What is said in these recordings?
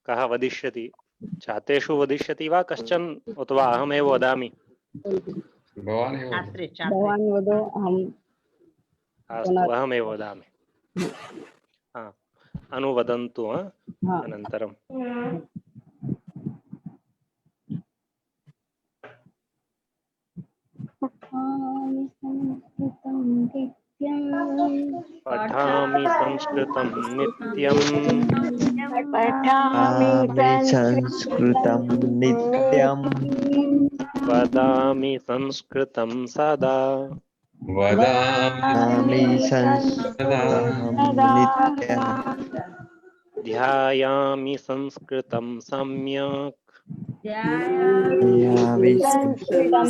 कः वदिष्यति? छात्रेषु वदिष्यति वा कश्चन अथवा अहमेव वदामि? भवान् वदो, अहम् अस्तु, अहमेव वदामि। अनुवदन्तु अनन्तरं। पठामि संस्कृतं नित्यं। पठामि संस्कृतं नित्यं। वदामि संस्कृतं सदा। वदामि संस्कृतं नित्यं। ध्यायामि संस्कृतं सम्यक्। ध्यायामि संस्कृतं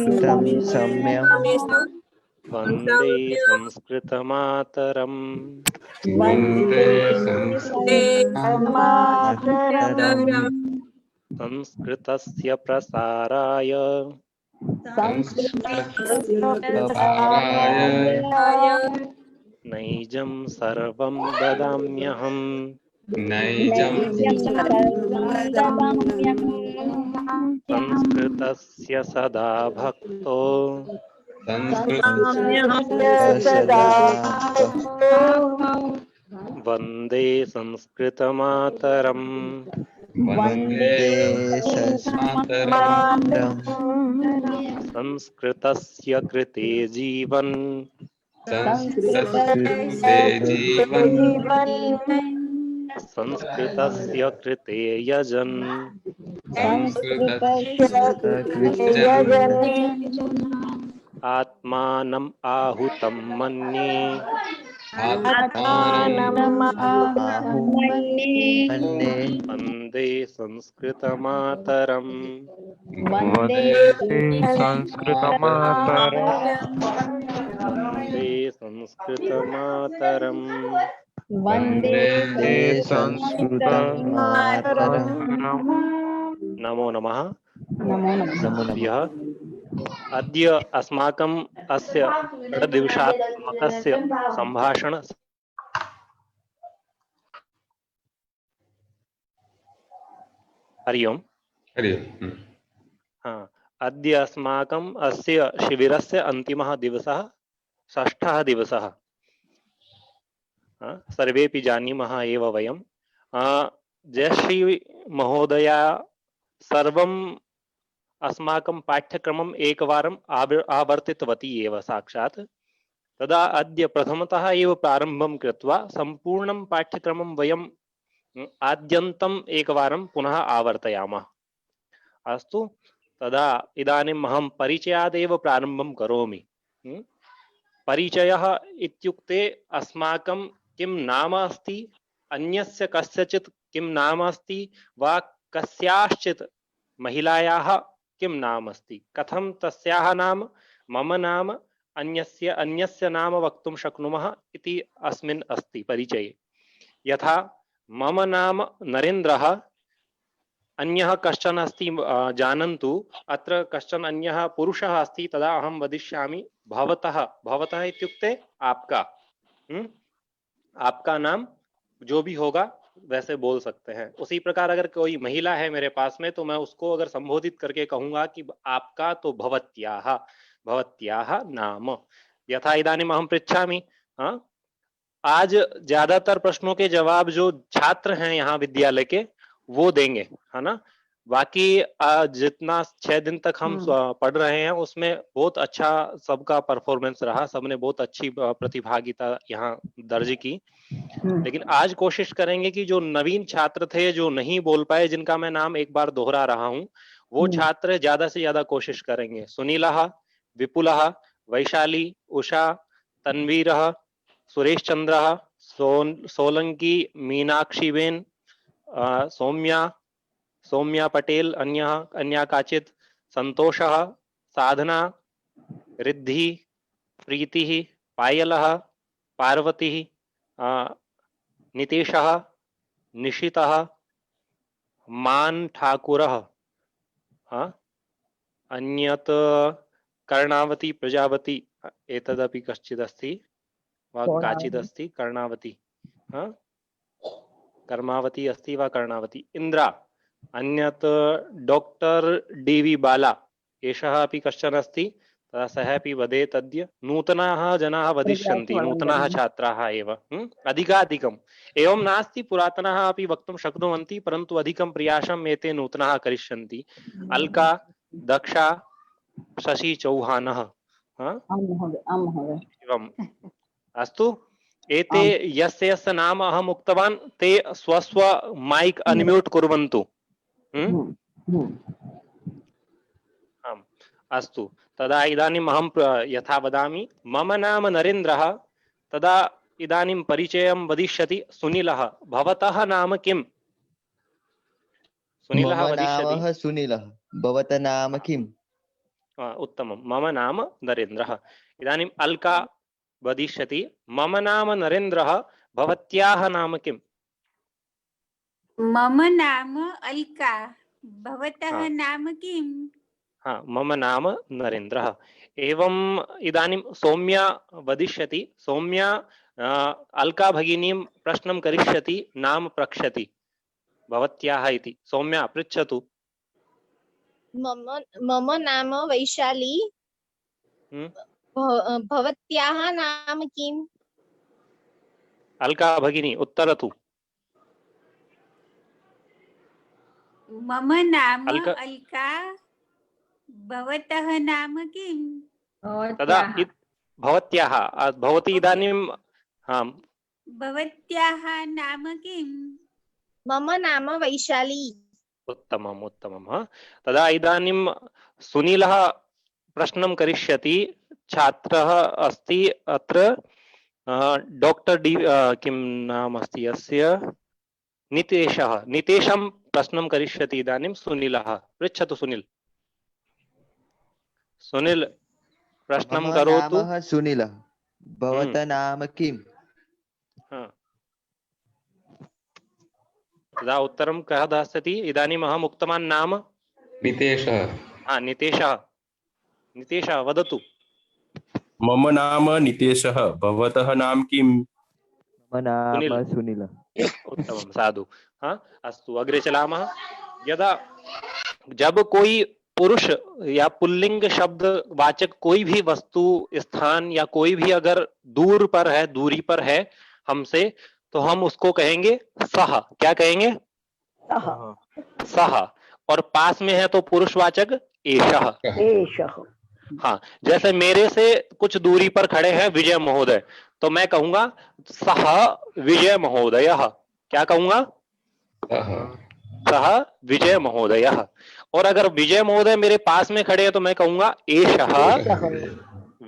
सम्यक्। वन्दे संस्कृतमातरम्। संस्कृतस्य प्रसाराय नैजं सर्वं ददाम्यहम्। संस्कृतस्य सदा भक्तो वन्दे संस्कृतमातरम्। संस्कृतस्य कृते जीवन् संस्कृतस्य कृते यजन् आत्मानम् आहुतं मन्ये। वन्दे संस्कृतमातरम्। वन्दे संस्कृतमातरम्। वन्दे संस्कृतमातरम्। वन्दे संस्कृतमातरम्। नमो नमः। नमो यः नमः। अद्य अस्माकम् अस्य षड्दिवसात्मकस्य सम्भाषण हरि ओम्। अद्य अस्माकम् अस्य शिबिरस्य अन्तिमः दिवसः, षष्ठः दिवसः। सर्वेपि जानीमः एव वयं। जयश्री महोदया सर्वम् अस्माकं पाठ्यक्रमम् एकवारम् आवर्तितवती एव साक्षात्। तदा अद्य प्रथमतः एव प्रारम्भं कृत्वा सम्पूर्णं पाठ्यक्रमं वयं आद्यन्तम् एकवारं पुनः आवर्तयामः। अस्तु, तदा इदानीम् अहं परिचयादेव प्रारम्भं करोमि। परिचयः इत्युक्ते अस्माकं किं नाम अस्ति, अन्यस्य कस्यचित् किं नाम अस्ति वा कस्याश्चित् महिलायाः किं नाम अस्ति, कथं तस्याः नाम, मम नाम, अन्यस्य नाम वक्तुं शक्नुमः इति अस्मिन् अस्ति परिचये। यथा मम नाम नरेन्द्रः, अन्यः कश्चन अस्ति जानन्तु, अत्र कश्चन अन्यः पुरुषः अस्ति, तदा अहं वदिष्यामि भवतः। भवतः इत्युक्ते आपका। आपका नाम जो भी होगा वैसे बोल सकते हैं। उसी प्रकार अगर कोई महिला है मेरे पास में, तो मैं उसको अगर संबोधित करके कहूंगा कि आपका, तो भवत्याः, भवत्याः नाम। यथा इदानीम् अहं पृच्छामि। आज ज्यादातर प्रश्नों के जवाब जो छात्र हैं यहाँ विद्यालय के वो देंगे, है ना। बाकी जितना 6 दिन तक हम पढ़ रहे हैं उसमें बहुत अच्छा सबका परफॉर्मेंस रहा, सबने बहुत अच्छी प्रतिभागिता यहाँ दर्ज की। लेकिन आज कोशिश करेंगे कि जो नवीन छात्र थे, जो नहीं बोल पाए, जिनका मैं नाम एक बार दोहरा रहा हूं, वो छात्र ज्यादा से ज्यादा कोशिश करेंगे। सुनीलः, विपुलः, वैशाली, उषा, तन्वीरः, सुरेश चंद्रः, सोलंकी, मीनाक्षीबेन, सौम्या पटेल, अन्या काचित्, संतोषः, साधना, रिद्धि, प्रीतिः, पायलः, पार्वती, नितेशः, निशितः, मान ठाकुरः, अन्यत् कर्णावती, प्रजावती, एतदपि कश्चिदस्ति वा काचिदस्ति, कर्णावती, कर्मावती अस्ति वा कर्णावती, इंद्रा, अन्यत् डॉक्टर DV बाला एषः अपि कश्चन अस्ति, तदा सः अपि वदेत् अद्य। नूतनाः जनाः वदिष्यन्ति, नूतनाः छात्राः एव अधिकाधिकम् एवं नास्ति, पुरातनाः अपि वक्तुं शक्नुवन्ति, परन्तु अधिकं प्रयासम् एते नूतनाः करिष्यन्ति। अलका, दक्षा, शशि चौहानः आं महोदय एवम् अस्तु। एते यस्य यस्य नाम अहम् उक्तवान् ते स्वस्व माइक अनम्यूट कुर्वन्तु। आम् अस्तु। तदा इदानीम् अहं यथा वदामि, मम नाम नरेन्द्रः, तदा इदानीं परिचयं वदिष्यति सुनीलः। भवतः नाम किम्? सुनीलः मम वदिष्यति। नाम सुनीलः, भवतः नाम किम्? उत्तमं, मम नाम नरेन्द्रः। इदानीम् अलका वदिष्यति, मम नाम नरेन्द्रः, भवत्याः नाम किम्? मम नाम अलका, भवतः हाँ। नाम किम्? हाँ, मम नाम नरेन्द्रः। एवं इदानीं सौम्या वदिष्यति, सौम्या अलका भगिनीं प्रश्नं करिष्यति, नाम प्रक्षति भवत्याः इति। सौम्या पृच्छतु। मम नाम वैशाली, भवत्याः नाम किम्? अलका भगिनी उत्तरतु। मम नाम अलका, अलका, भवतः नाम किम्? तदा भवत्याः, भवती इदानीं भवत्याः नाम किम्? मम नाम वैशाली। उत्तमम् उत्तमम्। तदा इदानीं सुनीलः प्रश्नं करिष्यति। छात्रः अस्ति अत्र डॉक्टर डी किं नाम अस्ति यस्य, नितेशः। नितेशं प्रश्नं करिष्यति इदानीं सुनीलः। पृच्छतु सुनील। सुनील प्रश्नं करोतु। नाम सुनीलः, भवतः नाम किम्? तदा उत्तरं कः दास्यति? इदानीम् अहम् उक्तवान् नाम नितेशः। नितेशः वदतु। मम नाम नितेशः, भवतः नाम किम्? मम नाम सुनीलः। उत्तमं, साधु। हाँ अस्तु, अग्रे चलामः। यदा जब कोई पुरुष या पुल्लिंग शब्द वाचक कोई भी वस्तु, स्थान या कोई भी अगर दूर पर है, दूरी पर है हमसे, तो हम उसको कहेंगे सह। क्या कहेंगे? सह। और पास में है तो पुरुषवाचक एषः। हाँ, जैसे मेरे से कुछ दूरी पर खड़े हैं विजय महोदय, तो मैं कहूंगा सह विजय महोदयः। क्या कहूंगा? सह विजय महोदयः। और अगर विजय महोदय मेरे पास में खड़े हैं तो मैं कहूंगा एषः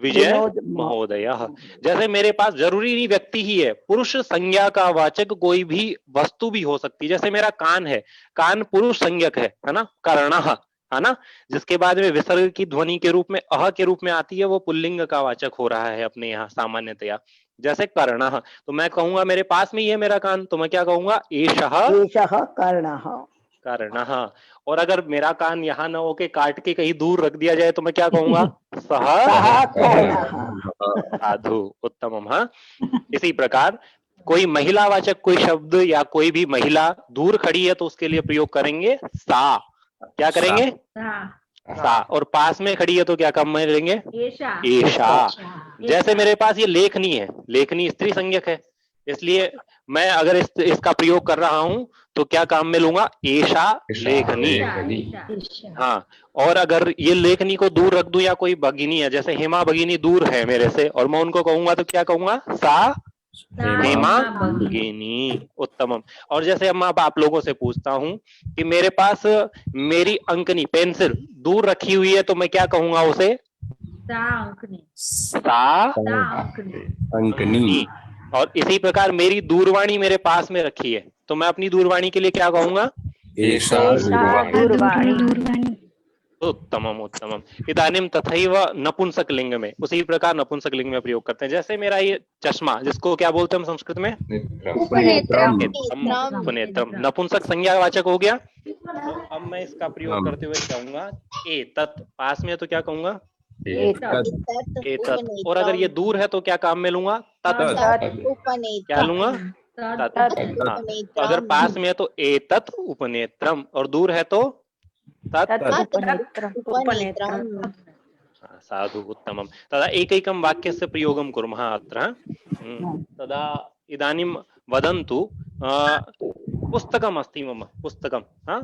विजय महोदयः। जैसे मेरे पास जरूरी नहीं व्यक्ति ही है, पुरुष संज्ञा का वाचक कोई भी वस्तु भी हो सकती है। जैसे मेरा कान है, कान पुरुष संज्ञक है ना, कर्णः, है ना, जिसके बाद में विसर्ग की ध्वनि के रूप में अह के रूप में आती है, वो पुल्लिंग का वाचक हो रहा है अपने यहाँ सामान्यतया। जैसे कर्णः, तो मैं कहूंगा मेरे पास में ही है मेरा कान, तो मैं क्या कहूंगा? एषः कर्णः। और अगर मेरा कान यहाँ न होके काट के कहीं दूर रख दिया जाए तो मैं क्या कहूंगा? सह साधु। उत्तमम। हाँ, इसी प्रकार कोई महिलावाचक कोई शब्द या कोई भी महिला दूर खड़ी है तो उसके लिए प्रयोग करेंगे सा। क्या करेंगे? सा। और पास में खड़ी है तो क्या काम में लेंगे? एषा। जैसे मेरे पास ये लेखनी है, लेखनी स्त्री संज्ञक है, इसलिए मैं अगर इसका प्रयोग कर रहा हूं तो क्या काम में लूंगा? एषा लेखनी। हाँ, और अगर ये लेखनी को दूर रख दूं या कोई भगिनी है, जैसे हेमा भगिनी दूर है मेरे से और मैं उनको कहूंगा तो क्या कहूंगा? सा हेमा भगिनी। उत्तमम। और जैसे अब मैं आप लोगों से पूछता हूं कि मेरे पास मेरी अंकनी पेंसिल दूर रखी हुई है तो मैं क्या कहूंगा उसे? सा अंकनी। और इसी प्रकार मेरी दूरवाणी मेरे पास में रखी है तो मैं अपनी दूरवाणी के लिए क्या कहूंगा? एषा दूरवाणी। उत्तमम उत्तमम। इदानीं तथैव नपुंसक लिंग में, उसी प्रकार नपुंसक लिंग में प्रयोग करते हैं। जैसे मेरा ये चश्मा, जिसको क्या बोलते हैं हम संस्कृत में? उपनेत्रम। नपुंसक संज्ञावाचक हो गया। तो अब मैं इसका प्रयोग करते हुए कहूंगा एतत्। पास में है तो क्या कहूंगा? एतत्। और अगर ये दूर है तो क्या काम में लूंगा? तत्। क्या लूंगा? तत्, हाँ, तो अगर पास में है तो एतत् उपनेत्रम, और दूर है तो तत् उपनेत्रम्। साधु उत्तमं। तदा एकैकं वाक्यस्य प्रयोगं कुर्मः अत्र। तदा इदानीं वदन्तु, पुस्तकम् अस्ति मम, पुस्तकं, हाँ,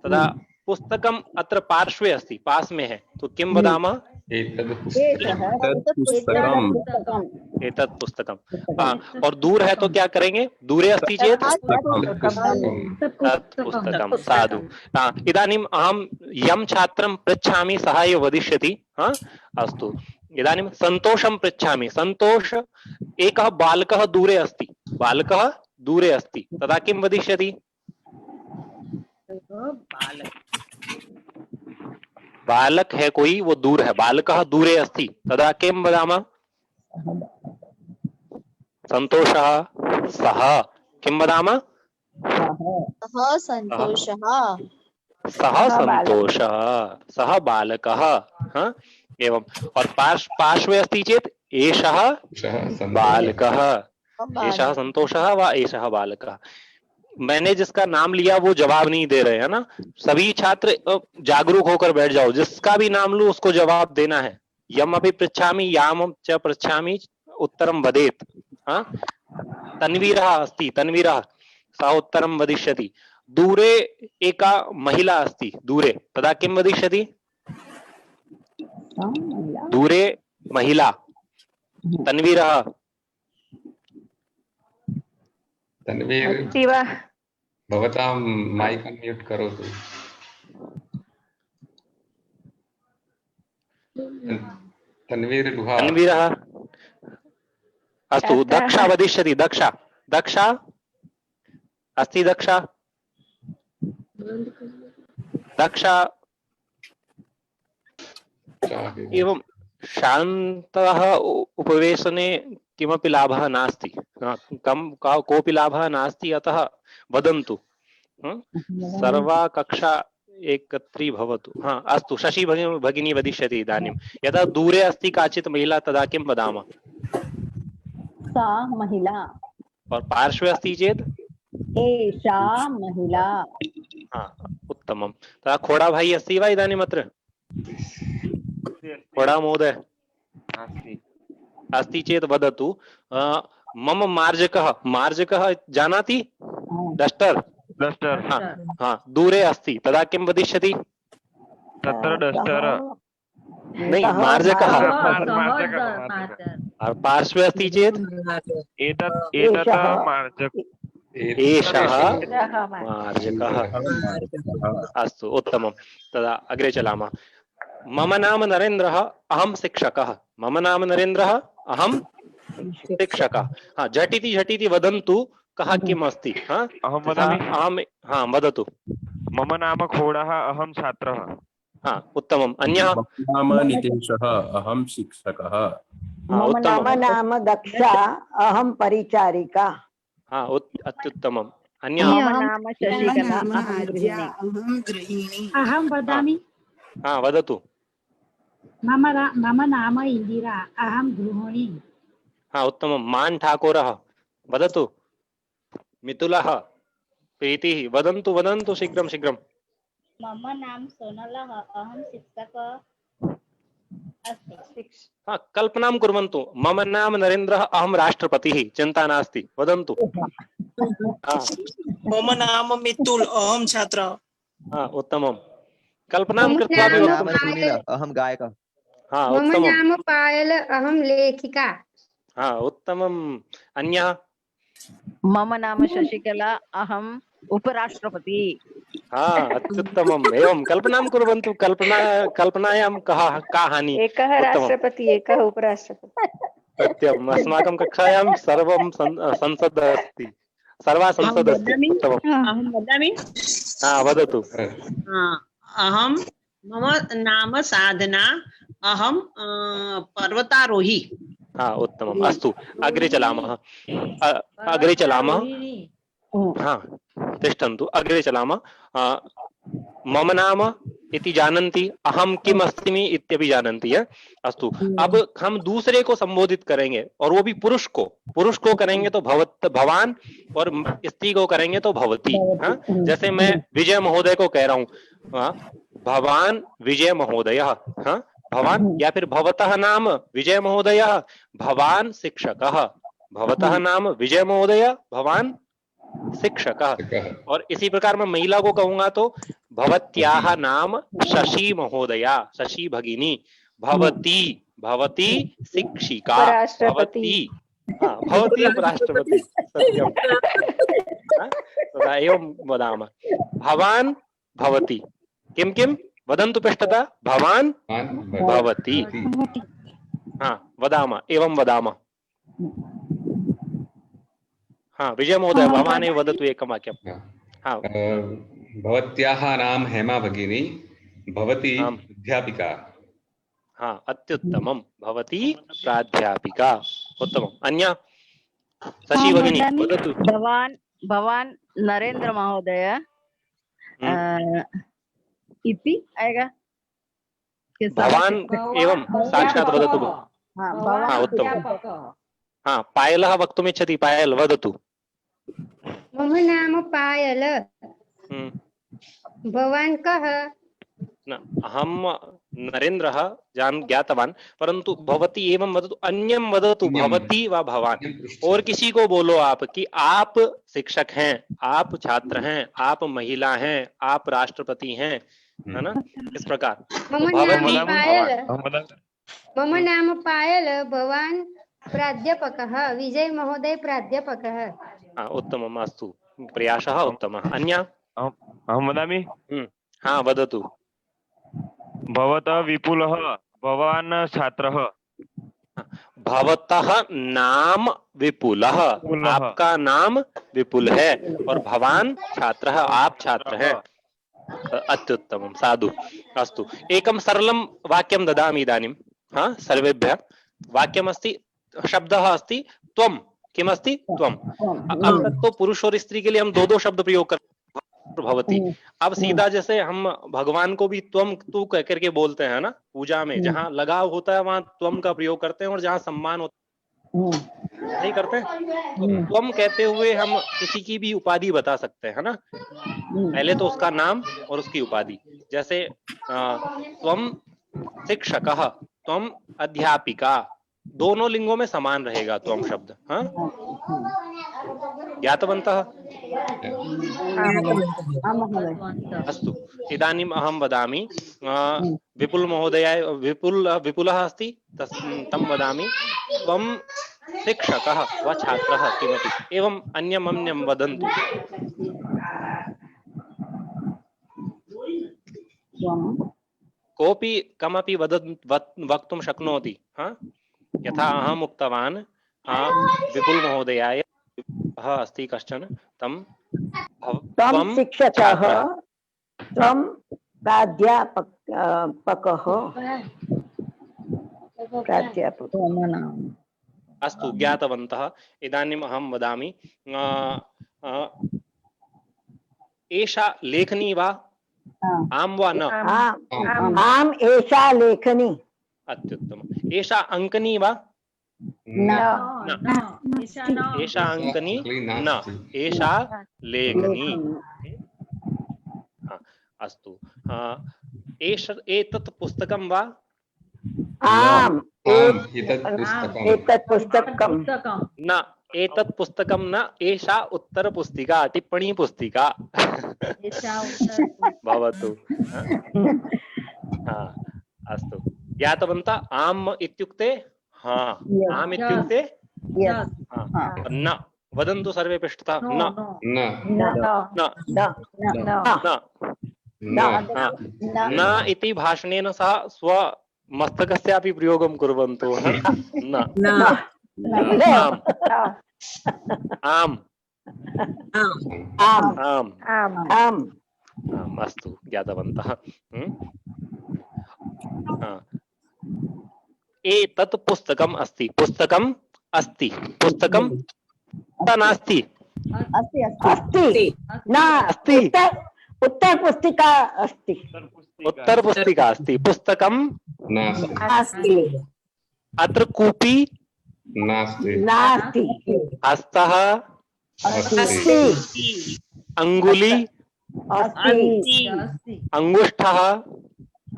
तदा पुस्तकम् अत्र पार्श्वे अस्ति, पास में है, तो किं वदामः? एतद् एतत् पुस्तकम् एतत् पुस्तकं। हाँ, और दूर है तो क्या करेंगे? दूरे अस्ति चेत् तत् पुस्तकं। साधु। हाँ, इदानीम् अहं यं छात्रं पृच्छामि सः एव वदिष्यति। हाँ, अस्तु, इदानीं सन्तोषं पृच्छामि। सन्तोष, एकः बालकः दूरे अस्ति, बालकः दूरे अस्ति, तदा किं वदिष्यति? बालक है कोई, वो दूर है, बालकः दूरे अस्ति, तदा किं वदामः? सन्तोषः सः, किं वदामः? सः सन्तोषः। सः सन्तोषः, सः बालकः। हाँ, एवं, और पार्श्वे अस्ति चेत् एषः बालकः, एषः संतोषः व एषः बालकः। मैंने जिसका नाम लिया वो जवाब नहीं दे रहे, है ना? सभी छात्र जागरूक होकर बैठ जाओ, जिसका भी नाम लूं उसको जवाब देना है। यम अपि पृच्छामि याम च पृच्छामि उत्तरं वदेत्। हाँ, तन्वीरः अस्ति, तन्वीरः, सः उत्तरं वदिष्यति। दूरे एका महिला अस्ति, दूरे, तदा किं वदिष्यति? दूरे महिला, तन्वीरः। तन्वीर, भवतां माइक अनम्यूट करोतु। तन्वीर लुहा। तन्वीरः, अस्तु, दक्षा वदिष्यति। दक्षा, दक्षा अस्ति, दक्षा, दक्षा। एवं शान्तः उपवेशने किमपि लाभः नास्ति, कोऽपि लाभः नास्ति, अतः वदन्तु। सर्वा कक्षा एकत्री भवतु। हाँ, अस्तु, शशि भगिनी वदिष्यति इदानीं। यदा दूरे अस्ति काचित् महिला, तदा किं वदामः? सा महिला। और पार्श्वे अस्ति चेत् एषा महिला। हाँ, उत्तमं। तदा खोडा भाई अस्ति वा इदानीम् अत्र? खोडा महोदय अस्ति चेत् वदतु। मम मार्जकः, मार्जकः जानाति? Duster, duster. हाँ, हाँ, दूरे अस्ति, तदा किं वदिष्यति? तत्र डस्टर नहीं, मार्जकः। और पार्श्वे अस्ति चेत् एतत् मार्जक, एषः मार्जकः। अस्तु, उत्तमं। तदा अग्रे चलामः। मम नाम नरेन्द्रः, अहं शिक्षकः। मम नाम नरेन्द्रः, अहं शिक्षकः। हाँ, झटिति झटिति वदन्तु, कः किम् अस्ति? हाँ, अहं वदामि। अहं, हाँ, वदतु। मम नाम खोडः, अहं छात्रः। हाँ, उत्तमम्। अन्यः? नाम नितेशः, अहं शिक्षकः। हाँ, उत्तमम्। नाम दक्षा, अहं परिचारिका। हाँ, अत्युत्तमम्। अन्यः? मम नाम शशिकला, अहं गृहिणी। अहं वदामि। हाँ, वदतु। मम नाम इंदिरा, अहं गृहिणी। हाँ, उत्तमं। मान ठाकुरः, वदतु। मितुलः, प्रीतिः, वदन्तु वदन्तु, शीघ्रं शीघ्रं। मम नाम सोनलः, अहं शिक्षकः अस्मि। हाँ, कल्पनां कुर्वन्तु। मम नाम नरेन्द्रः, अहं राष्ट्रपतिः, चिन्ता नास्ति, वदन्तु। हाँ, मम नाम मितुल, अहं छात्रः। हाँ, उत्तमं। कल्पनां कृत्वा अपि वक्तुं। सुनील, अहं गायकः। हाँ, उत्तमं। मम नाम पायल, अहं लेखिका। हाँ, उत्तमम्। अन्यः? मम नाम शशिकला, अहम् उपराष्ट्रपति। हाँ, अत्युत्तमम्। एवं कल्पनां कुर्वन्तु। कल्पनायां का हानि? एकः राष्ट्रपति, एकः उपराष्ट्रपति। सत्यम्। अस्माकं कक्षायां सर्वं संसद् अस्ति, सर्वा संसद् अस्ति। उत्तमम्। अहं वदामि। हाँ, वदतु। अहं, मम नाम साधना, अहं पर्वतारोही। हाँ, उत्तमम्। अस्तु, अग्रे चलामः। अग्रे चलामः। हाँ, तिष्ठन्तु, अग्रे चलामः। मम नाम इति जानन्ति, अहम किम अस्मि इत्यपि जानन्ति है। अस्तु, अब हम दूसरे को संबोधित करेंगे और वो भी पुरुष को करेंगे तो भवान, और स्त्री को करेंगे तो भवती। हाँ, जैसे मैं विजय महोदय को कह रहा हूँ, भवान विजय महोदय, हाँ भवान, या फिर भवतः नाम विजय महोदय, भवान शिक्षकः, भवतः नाम विजय महोदय, भवान शिक्षकः। और इसी प्रकार मैं महिला को कहूंगा तो भवत्याः नाम शशि महोदया, शशि भगिनी, भवती, भवती शिक्षिका, भवती, भवती उपराष्ट्रपति, सत्यम। तथा एवं वदामः, भवान भवती, किं किं वदन्तु पृष्ठतः, भवान भवती, हाँ वदामः, एवं वदामः। हाँ विजय महोदय, भवान् एव वदतु एकं वाक्यं। हाँ, भवत्याः नाम हेमा भगिनी, भवती अध्यापिका। हाँ अत्युत्तमं, भवती प्राध्यापिका, उत्तमम्। अन्य शशि भगिनी वदतु। भवान नरेंद्र महोदय इति आएगा। भवान एवं साक्षात् वदतु। हाँ उत्तमम्। हाँ पायलः वक्तुमिच्छति, पायल वदतु। मम नाम पायल। भवान् कः? न, अहं नरेन्द्रः ज्ञातवान, परंतु भवती एवं वदतु, अन्यं वदतु, भवती व भवान। और किसी को बोलो आप कि आप शिक्षक हैं, आप छात्र हैं, आप महिला हैं, आप राष्ट्रपति हैं, है ना, इस प्रकार। मम नाम पायल, भवान् प्राध्यापकः, विजय महोदय प्राध्यापकः। उत्तमम्, अस्तु, प्रयासः उत्तमः। अन्य अहं वदामि। हाँ वदतु। भवतः विपुलः, भवान् छात्रः। भवतः नाम विपुलः, आपका नाम विपुल है, और भवान छात्रः, आप छात्र हैं। अत्युत्तमं, साधु। अस्तु, एकं सरलं वाक्यं ददामि इदानीं। हाँ सर्वेभ्यः वाक्यमस्ति, शब्दः अस्ति त्वं। किमस्ति? त्वं। अब तक तो पुरुष और स्त्री के लिए हम दो शब्द प्रयोग करते भवती। अब सीधा जैसे हम भगवान को भी त्वम तू कह करके बोलते हैं ना, पूजा में जहाँ लगाव होता है वहां त्वम का प्रयोग करते हैं, और जहाँ सम्मान होता है नहीं करते। तो त्वम कहते हुए हम किसी की भी उपाधि बता सकते हैं ना, पहले तो उसका नाम और उसकी उपाधि। जैसे त्वम शिक्षकः, त्वम अध्यापिका, दोनों लिंगों में समान रहेगा त्वम शब्द। हाँ ज्ञातवन्तः? अस्तु, इदानीम् अहं वदामि। विपुल महोदय, विपुलः अस्ति, तं वदामि। त्वं शिक्षकः वा छात्रः किमपि, एवम् अन्यं वदन्तु। कोऽपि कमपि वक्तुं शक्नोति। हाँ यथा अहम् उक्तवान्, विपुल महोदयाय अस्ति कश्चन, त्वं शिक्षकः, त्वं प्राध्यापकः। अस्तु, ज्ञातवन्तः। इदानीम् अहं वदामि, एषा लेखनी वा? आम वा न? आम एषा लेखनी। अत्युत्तमम्। एषा अंकनी वा? न। एषा अंकनी न, एषा लेखनी। अस्तु, एतत् पुस्तकं वा? आम् एतत् पुस्तकं न, एतत् पुस्तकं न, एषा उत्तरपुस्तिका, टिप्पणी पुस्तिका भवतु। हाँ अस्तु, ज्ञातवन्तः? आम् इत्युक्ते हाँ, आम् इत्युक्ते न। वदन्तु सर्वे पृष्ठतः। न इति भाषणेन सह स्वमस्तकस्यापि प्रयोगं कुर्वन्तु। न, आम्, अस्तु, ज्ञातवन्तः। एतत् पुस्तकम् अस्ति, पुस्तकम् अस्ति, पुस्तकं नास्ति, अस्ति, उत्तरपुस्तिका अस्ति। उत्तरपुस्तिका अस्ति। पुस्तकं नास्ति अस्ति। अत्र कूपी नास्ति नास्ति। हस्तः अस्ति। अंगुली अस्ति। अंगुष्ठः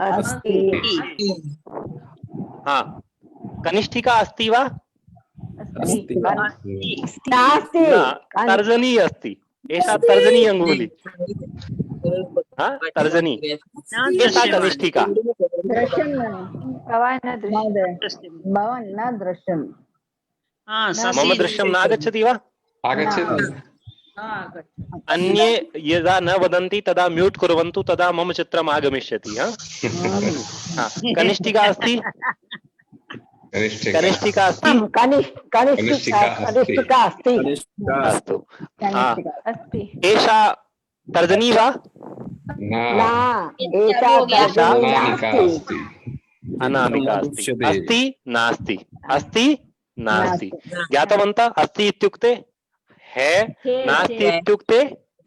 अस्ति। हाँ कनिष्ठिका अस्ति वा नास्ति। न तर्जनी अस्ति एषा तर्जनी अंगुली हाँ तर्जनी एषा कनिष्ठिका दृश्यं महोदय भवान् न दृश्यं मम दृश्यं नागच्छति वा आगच्छति अन्ये यदा न वदन्ति तदा म्यूट् कुर्वन्तु तदा मम चित्रम् आगमिष्यति हाँ हाँ कनिष्ठिका अस्ति कनिष्ठिका अस्ति कनिष्ठिका अस्ति। अस्तु हाँ एषा तर्जनी वा अनामिका अस्ति अस्ति नास्ति अस्ति नास्ति ज्ञातवन्तः अस्ति इत्युक्ते है नास्ति इत्युक्ते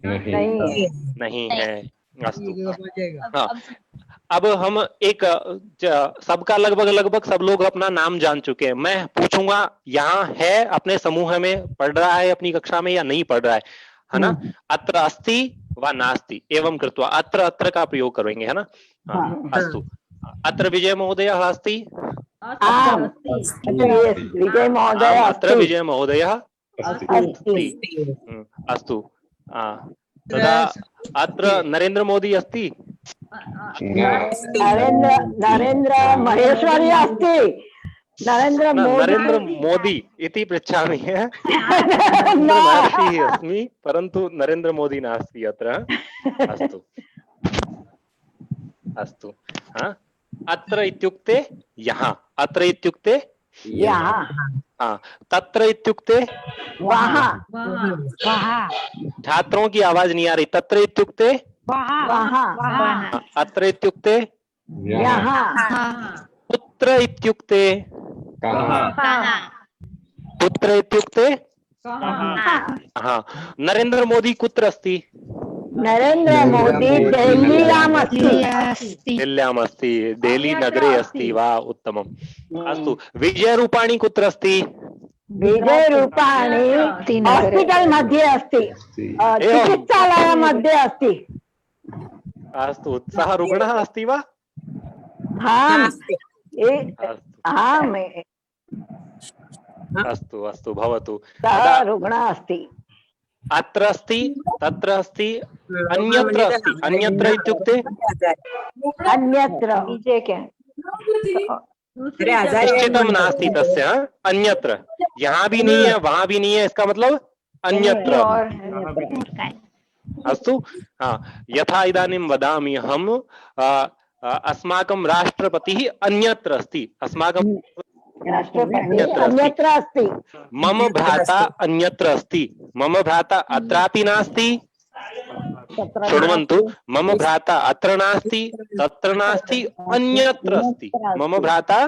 नहीं है अस्तु हाँ अब हम एक सबका लगभग सब लोग अपना नाम जान चुके हैं। मैं पूछूंगा यहाँ है अपने समूह में पढ़ रहा है अपनी कक्षा में या नहीं पढ़ रहा है ना। अत्र अस्ति व नास्ति एवं कृत्वा अत्र का प्रयोग करेंगे है ना। हाँ अस्तु अत्र विजय महोदय अस्ति विजय महोदय अत्र विजय महोदय अस्ति अस्तु तदा अत्र नरेंद्र मोदी अस्ति नरेंद्र महेश्वरी अस्ति। नरेंद्र मोदी इति पृच्छामि महर्षिः अस्मि परन्तु नरेंद्र मोदी नास्ति अत्र अस्तु अस्तु हाँ अत्र इत्युक्ते यहाँ अत्र इत्युक्ते हाँ तत्र इत्युक्ते वहाँ। छात्रों की आवाज नहीं आ रही। तत्र इत्युक्ते अत्र इत्युक्ते यहाँ। पुत्र इत्युक्ते पुत्र इत्युक्ते हाँ नरेंद्र मोदी कुत्र अस्ति नरेंद्र मोदी दिल्ल्याम् अस्ति। दिल्ल्याम् अस्ति देहली नगरे अस्ति वा उत्तमम् अस्तु विजयरूपाणी कुत्र अस्ति विजयरूपाणी हॉस्पिटल मध्ये अस्ति चिकित्सालय मध्ये अस्ति। अस्तु सः रुग्णः अस्ति वा अस्तु अस्तु भवतु सः रुग्णः अस्ति। अत्र अस्ति तत्र अस्ति अन्यत्र अस्ति अन्यत्र इत्युक्ते अन्यत्र निश्चितं नास्ति तस्य अन्यत्र यहाँ भी नहीं है वहां भी नहीं है इसका मतलब अन्यत्र अस्तु हाँ यथा इदानीं वदामि अहम् अस्माकं राष्ट्रपतिः अन्यत्र अस्ति अस्माकं अन्यत्र अस्ति। मम भ्राता अन्यत्र अस्ति मम भ्राता अत्रापि नास्ति शृण्वन्तु मम भ्राता अत्र नास्ति तत्र नास्ति अन्यत्र अस्ति मम भ्राता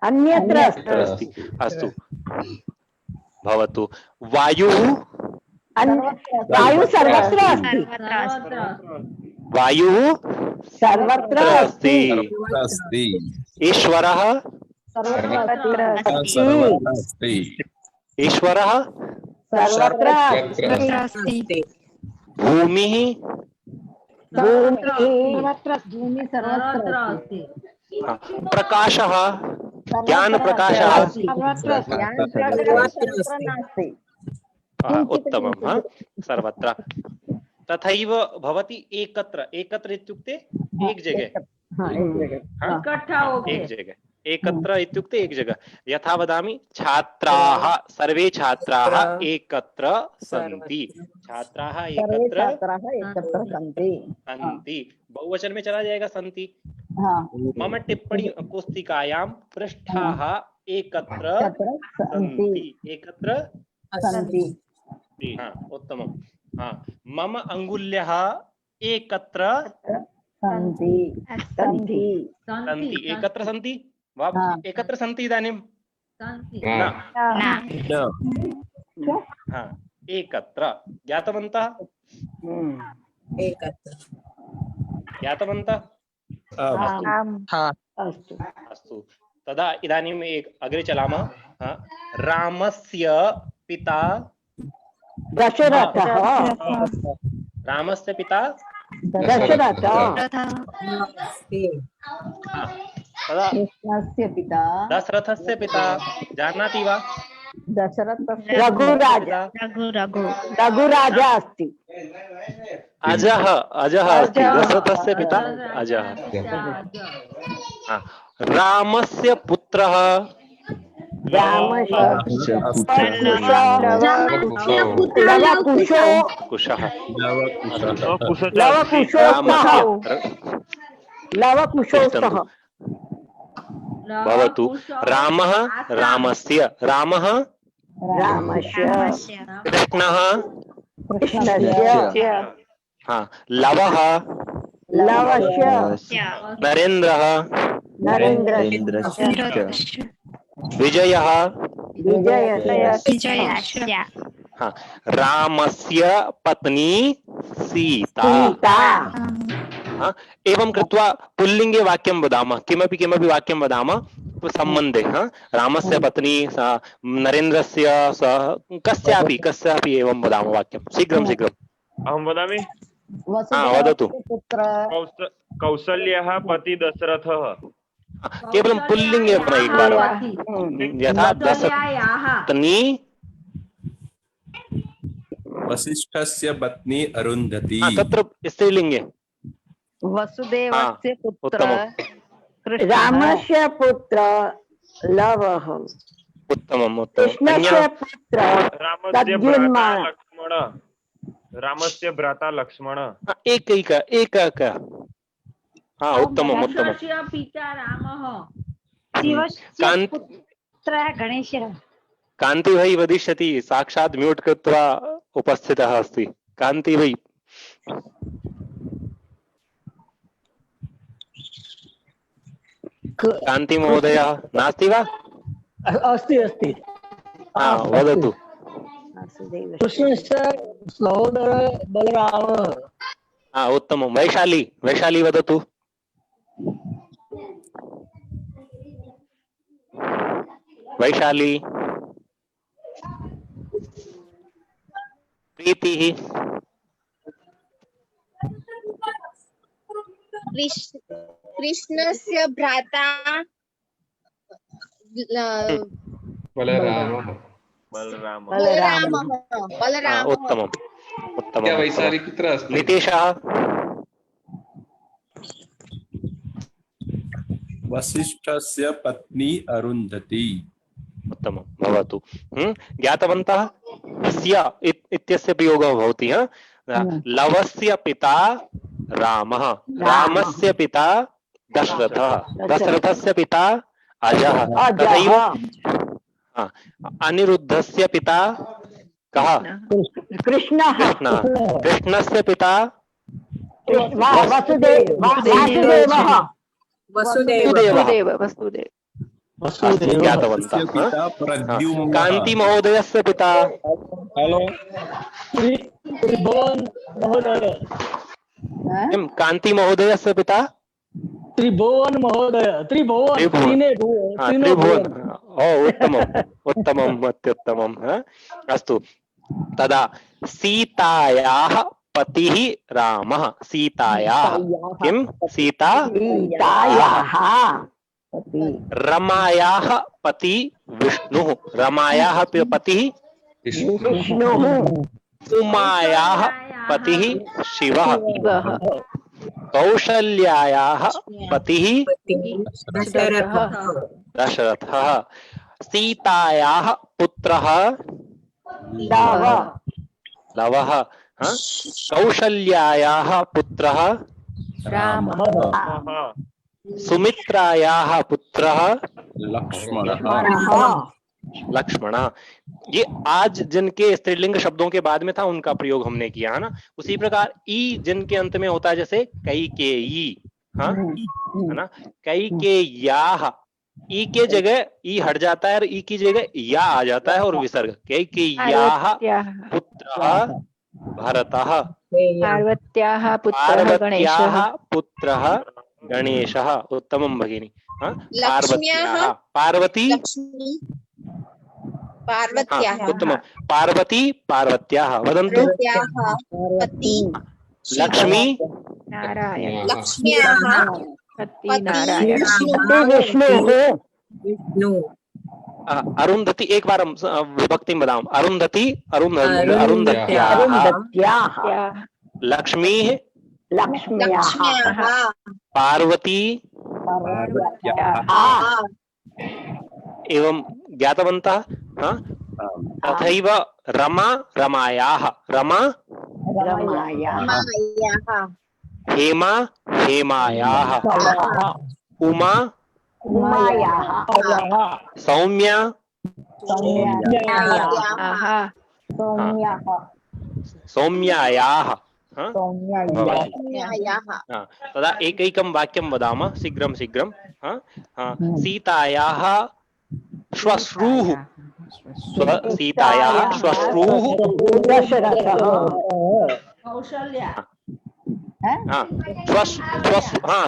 अन्यत्र अस्ति अस्तु भवतु वायुः वायुः सर्वत्र अस्ति वायुः सर्वत्र अस्ति ईश्वरः अस्ति ईश्वरः सर्वत्र अस्ति भूमिः भूमि सर्वत्र अस्ति प्रकाशः ज्ञान प्रकाशः उत्तमं हाँ सर्वत्र तथैव भवति एकत्र एकत्र इत्युक्ते एक जगह एक जगह एकत्र इत्युक्ते एक जगह यथा वदामि छात्राः सर्वे छात्राः एकत्र सन्ति छात्राः एकत्र सन्ति बहुवचन में चला जाएगा सन्ति मम टिप्पणी पुस्तिकायां पृष्ठाः एकत्र सन्ति एकत्र सन्ति हाँ उत्तमम् हाँ मम अंगुल्यः एकत्र सन्ति सन्ति एकत्र सन्ति वा एकत्र सन्ति इदानीं हाँ एकत्र ज्ञातवन्तः ज्ञातवन्तः? अस्तु अस्तु तदा इदानीम् अग्रे चलामः। रामस्य पिता दशरथः रामस्य पिता दशरथः तदा कृष्णस्य पिता दशरथस्य पिता जानाति वा? दशरथस्य रघुराजा रघुराजा अस्ति अजः अजः अस्ति दशरथस्य पिता अजः। रामस्य पुत्रः रामस्य कुशः लवकुशोस्तः भवतु। रामः रामस्य रामः रामस्य कृष्णः कृष्णस्य लवः लवस्य नरेन्द्रः नरेन्द्रस्य विजयः विजयस्य रामस्य पत्नी सीता। एवं कृत्वा पुल्लिङ्गे वाक्यं वदामः, किमपि किमपि वाक्यं वदामः सम्बन्धे। रामस्य पत्नी नरेन्द्रस्य कस्यापि कस्यापि एवं वदामः वाक्यं। शीघ्रं शीघ्रं अहं वदामि। वदतु। कौसल्यः पति दशरथः। केवलं पुल्लिङ्गे एकवारं यथा पत्नी वसिष्ठस्य पत्नी अरुन्धती। तत्र स्त्रीलिङ्गे वसुदेवस्य पुत्र रामस्य पुत्र लवः उत्तमम् उत्तमम्। कृष्णस्य पुत्र प्रद्युम्न रामस्य भ्राता लक्ष्मण। एक उत्तमम् उत्तमम्। पिता रामः गणेशः कान्ति भाई वदिष्यति, साक्षात् म्यूट् कृत्वा उपस्थितः अस्ति। कान्ति भाई कान्ति महोदयः नास्ति वा? अस्ति अस्ति वदतु। कृष्णस्य सहोदर बलरामः। उत्तमं। वैशाली वैशाली वदतु। वैशाली प्रीतिः कृष्णस्य भ्राता बलरामः। उत्तमम् उत्तमम्। वैशाली कुत्र अस्ति? नितेशः वसिष्ठस्य पत्नी अरुन्धती। उत्तमं भवतु। ज्ञातवन्तः? स्य इत्यस्य प्रयोगः भवति। लवस्य पिता रामः, रामस्य पिता दशरथः, दशरथस्य पिता अजः। तथैव अनिरुद्धस्य पिता कः? कृष्णः। कृष्णस्य पिता वसुदेवः। ज्ञातवन्तः? कान्ति महोदयस्य पिता कान्ति महोदयस्य पिता त्रिभुवन महोदय। त्रिभुवन। उत्तमम् उत्तमम् अत्युत्तमम्। अस्तु तदा सीतायाः पतिः रामः। सीतायाः किं? सीता रमायाः पति विष्णुः। रमायाः पतिः विष्णुः। उमायाः पतिः शिवः। कौशल्यायाः पतिः दशरथः। सीतायाः पुत्रः लवः। कौशल्यायाः पुत्रः सुमित्रायाः पुत्रः लक्ष्मण। ये आज जिनके स्त्रीलिंग शब्दों के बाद में था उनका प्रयोग हमने किया है ना। उसी प्रकार ई जिनके अंत में होता है, जैसे कैकेयी, है ना, कैकेय्याः। ई के जगह ई हट जाता है और ई की जगह या आ जाता है और विसर्ग। कैकेय्याः पुत्रः भरतः। पार्वत्याः पार्वत्याः पुत्रः गणेशः। उत्तमं भगिनी। पार्वत्याः, पार्वती, पार्वत्याः उत्तमं। पार्वती पार्वत्याः, वदन्तु। पति लक्ष्मी नारायण लक्ष्म्याः पति पति नारायण विष्णुः अरुन्धति, एक बार विभक्तिं वदामः। अरुन्धति, अरुन्धत्याः, लक्ष्मीः, लक्ष्म्याः पार्वती एवं ज्ञातवन्तः। तथैव रमा रमायाः, रमा रमायाः हेमा हेमायाः, उमा सौम्या सौम्यायाः। तदा एकैकं वाक्यं वदामः शीघ्रं शीघ्रं। सीतायाः श्वश्रूः, सीतायाः श्वश्रूः कौशल्या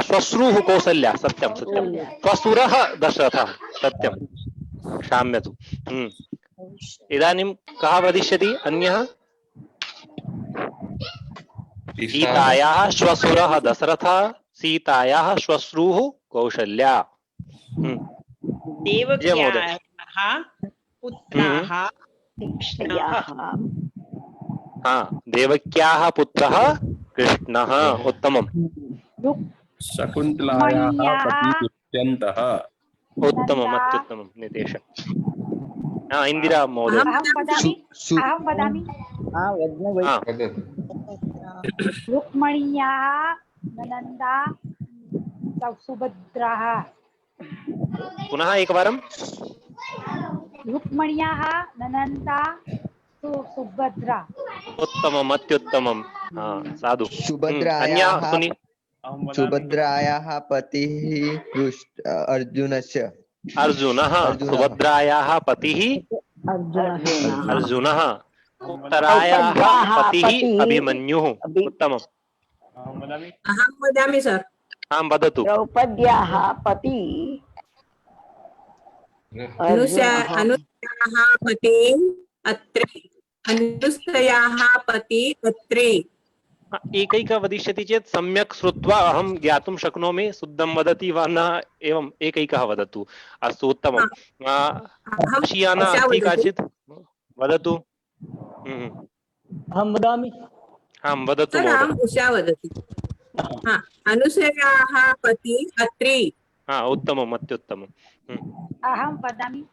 श्वश्रूः कौसल्या, सत्यं सत्यं। श्वशुरः दशरथः, सत्यं, क्षम्यतु। इदानीं कः वदिष्यति अन्यः? सीतायाः श्वशुरः दशरथः, सीतायाः श्वश्रूः कौशल्या। देवक्याः पुत्राः देवक्याः पुत्रः कृष्णः। उत्तमम्। शकुन्तलायाः पतिः दुष्यन्तः। उत्तमम्, अत्युत्तमं नितेश। इंदिरा महोदय। अहं वदामि रुक्मण्याः ननन्दा सुभद्राः। पुनः एकवारं। रुक्मण्याः ननन्दा सुभद्रा। उत्तमम्, अत्युत्तमं। साधु। सुभद्रायाः पतिः अर्जुनस्य। अर्जुनः, सुभद्रायाः पतिः अर्जुनः, उत्तरायाः पतिः अभिमन्युः। उत्तमम्। अहं वदामि सर्। आं वदतु। द्रौपद्याः पति अनुसयाः पति अत्रे, अनुसयाः पति अत्रे। एकैकः वदिष्यति चेत् सम्यक् श्रुत्वा अहं ज्ञातुं शक्नोमि शुद्धं वदति वा न। एवं एकैकः वदतु। अस्तु, उत्तमम्। शियाना अस्ति काचित्? वदतु। अहं वदामि। आं वदतु। उषा वदति। अनुसयाः पति अत्रे। उत्तमम्, अत्युत्तमम्। अहं वदामि।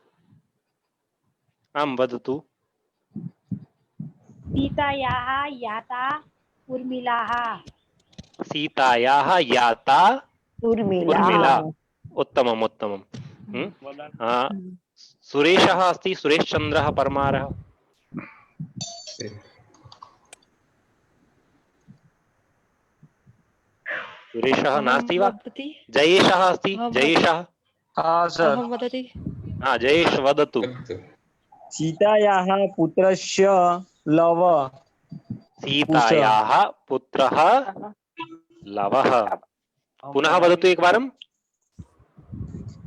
आं वदतु। सीतायाः याता उर्मिलाः। सीतायाः याता उर्मिला। उत्तमम्, उत्तमम्। सुरेशः अस्ति, सुरेशचन्द्रः परमारः। सुरेशः नास्ति वा? जयेशः अस्ति, जयेशः। जयेश वदतु। सीतायाः पुत्रस्य लव। सीतायाः पुत्रः लवः। पुनः वदतु एकवारं।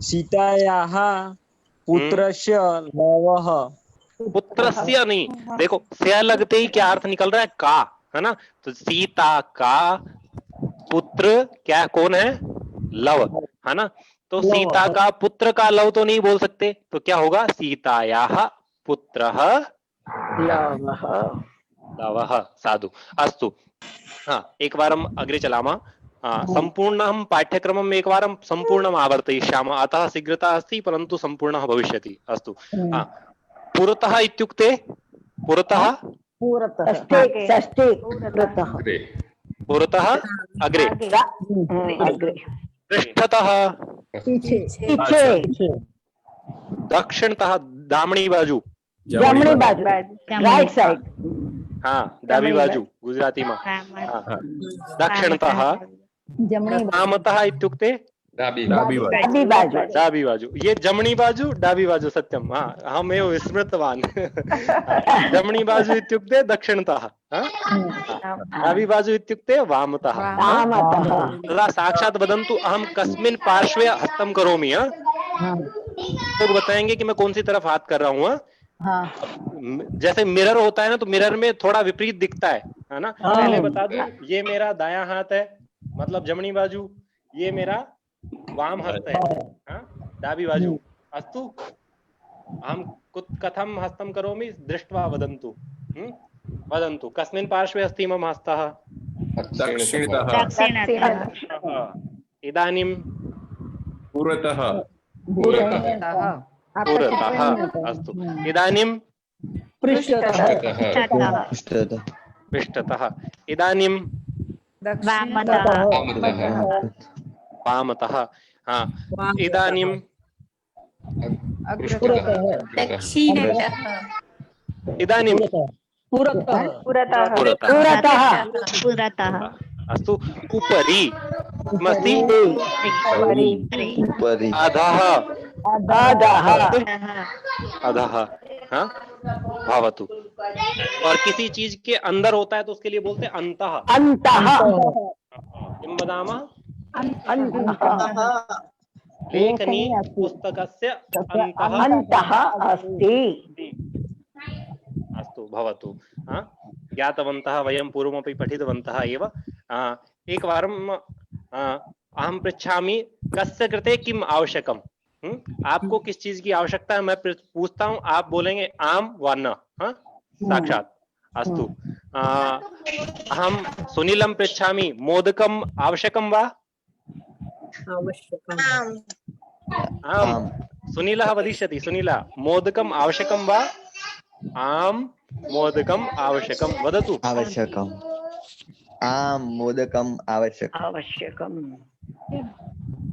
सीतायाः पुत्रस्य लवः। पुत्रस्य नहीं, देखो से लगते ही क्या अर्थ निकल रहा है? का, है ना? तो सीता का पुत्र क्या कौन है? लव, है ना? तो सीता का पुत्र का लव तो नहीं बोल सकते, तो क्या होगा? सीतायाः पुत्रः लवः। साधु। अस्तु। एकवारं अग्रे चलामः। सम्पूर्णं पाठ्यक्रमम् एकवारं सम्पूर्णम् आवर्तयिष्यामः, अतः शीघ्रता अस्ति, परन्तु सम्पूर्णः भविष्यति। अस्तु। पुरतः इत्युक्ते पुरतः पुरतः अग्रे, पृष्ठतः, दक्षिणतः, दामनी बाजू, राइट साइड। डाबी बाजू गुजराती में। दक्षिणतः, वामतः इत्युक्ते डाबी डाबी बाजू ડાબી બાજુ डाबी बाजू, ये जमनी बाजू डाबी बाजू सत्यम, हाँ अहमेव विस्मृतवान् जमनी बाजू इत्युक्ते दक्षिणतः, हाँ? डाबी बाजू इत्युक्ते वामतः, हाँ? વામતઃ तदा साक्षात वदन्तु अहम कस्मिन् पार्श्वे हस्तं करोमि, हाँ? लोग बताएंगे कि मैं कौन सी तरफ हाथ कर रहा हूँ, हाँ? हाँ जैसे मिरर होता है ना, तो मिरर में थोड़ा विपरीत दिखता है ना। हाँ। पहले बता दूं, ये मेरा दायां हाथ है, मतलब जमनी बाजू, ये मेरा वाम हस्त है, हाँ? डाबी बाजू। अस्तु, अहम कथम हस्तं करोमि दृष्ट्वा वदन्तु, वदन्तु कस्मिन् पार्श्वे अस्ति मम हस्तः? दक्षिणतः इदानीं पुरतः पुरतः, अस्तु, इदानीं पृष्ठतः पृष्ठतः पृष्ठतः, इदानीं वामतः वामतः, हाँ, इदानीं दक्षिणतः इदानीं પુરતઃ पुरतः अस्तु, उपरि किमस्ति? उपरि अधः, અધઃ अधः, हाँ, भवतु। और किसी चीज के अंदर होता है तो उसके लिए बोलते हैं अंतः। અन्तઃ किं वदामः? अन्तः लेखनी पुस्तकस्य अन्तः अन्तः अस्ति अस्तु, भवतु। हाँ, ज्ञातवन्तः, वयं पूर्वमपि पठितवन्तः एव। एकवारं अहं पृच्छामि कस्य कृते किम् आवश्यकम्? आपको किस चीज की आवश्यकता है, मैं पूछता हूँ, आप बोलेंगे आम व न, हाँ? साक्षात। अस्तु, अहं सुनीलं पृच्छामि मोदकम् आवश्यकं वा? आम, सुनीलः वदिष्यति, सुनीलः मोदकम् आवश्यकं वा? आम मोदकम् आवश्यकं, वदतु। आवश्यकम् आं मोदकम् आवश्यकम् आवश्यकम्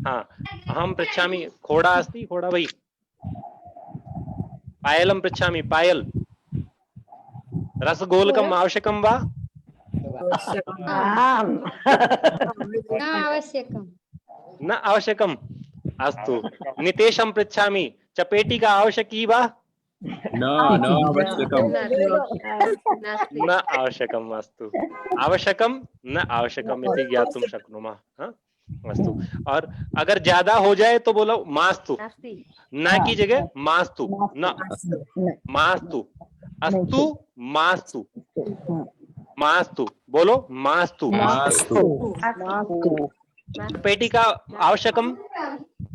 हाँ, अहं पृच्छामि खोडा अस्ति, खोडा भई? पायलं पृच्छामि, पायल रसगोलकम् आवश्यकं वा? आम् न आवश्यकम्। अस्तु, नितेशं पृच्छामि चपेटिका आवश्यकी वा? न आवश्यकम् न आवश्यकम्। अस्तु, आवश्यकं न आवश्यकम् इति ज्ञातुं शक्नुमः, हाँ? अस्तु, और अगर ज्यादा हो जाए तो बोलो मास्तु, न की जगह मास्तु, न मास्तु, अस्तु मास्तु, मास्तु, बोलो मास्तु। पेटिका आवश्यकम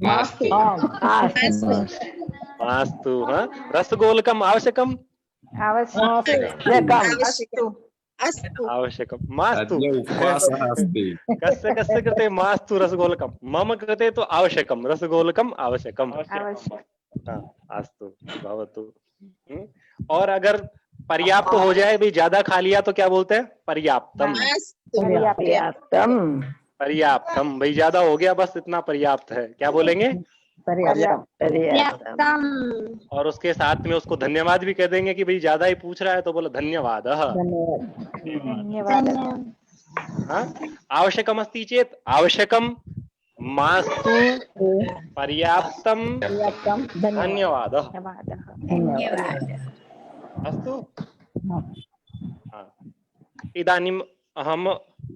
मास्तु मास्तु, हाँ? रसगोलकम आवश्यकम आवश्यकं मास्तु। उपवासः अस्ति। कस्य कस्य कृते मास्तु रसगोलकं? मम कृते तो आवश्यकं, रसगोलकम् आवश्यकम्। हाँ, अस्तु, भवतु। और अगर पर्याप्त हो जाए, भाई ज्यादा खा लिया तो क्या बोलते हैं? पर्याप्तम। पर्याप्तम, भाई ज्यादा हो गया, बस इतना पर्याप्त है, क्या बोलेंगे? और उसके साथ में उसको धन्यवाद भी कह देंगे कि भाई ज्यादा ही पूछ रहा है तो बोलो धन्यवाद। आवश्यकम अस्ति चेत आवश्यकम मास्तु पर्याप्तम धन्यवादः। अस्तु, इदानीम् अहम्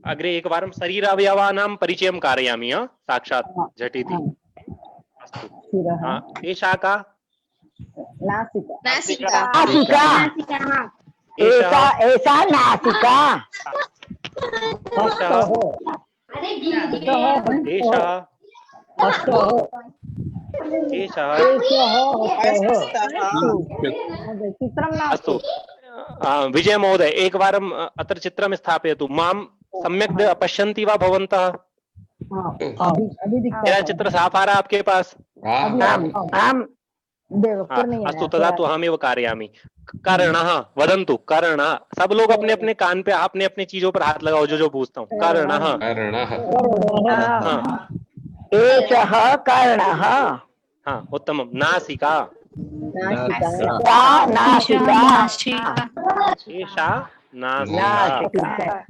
अग्रे एकवारं शरीरावयवानां परिचयं कारयामि, साक्षात् झटिति। अस्तु, एषा का? नासिका एषा नासिका अस्तु, विजय महोदय एकवारम् अत्र चित्रं स्थापयतु। मां सम्यक् पश्यन्ति वा भवन्तः? मेरा चित्र साफ आ रहा आपके पास? अस्तु, तदा तो अहमेव कारयामि। कर्णः वदन्तु, कर्णः। सब लोग अपने अपने कान पे अपने अपने चीजों पर हाथ लगाओ, जो जो पूछता हूँ। कर्णः। एषः कर्णः। हाँ, उत्तमं। नासिका। एषा नासिका,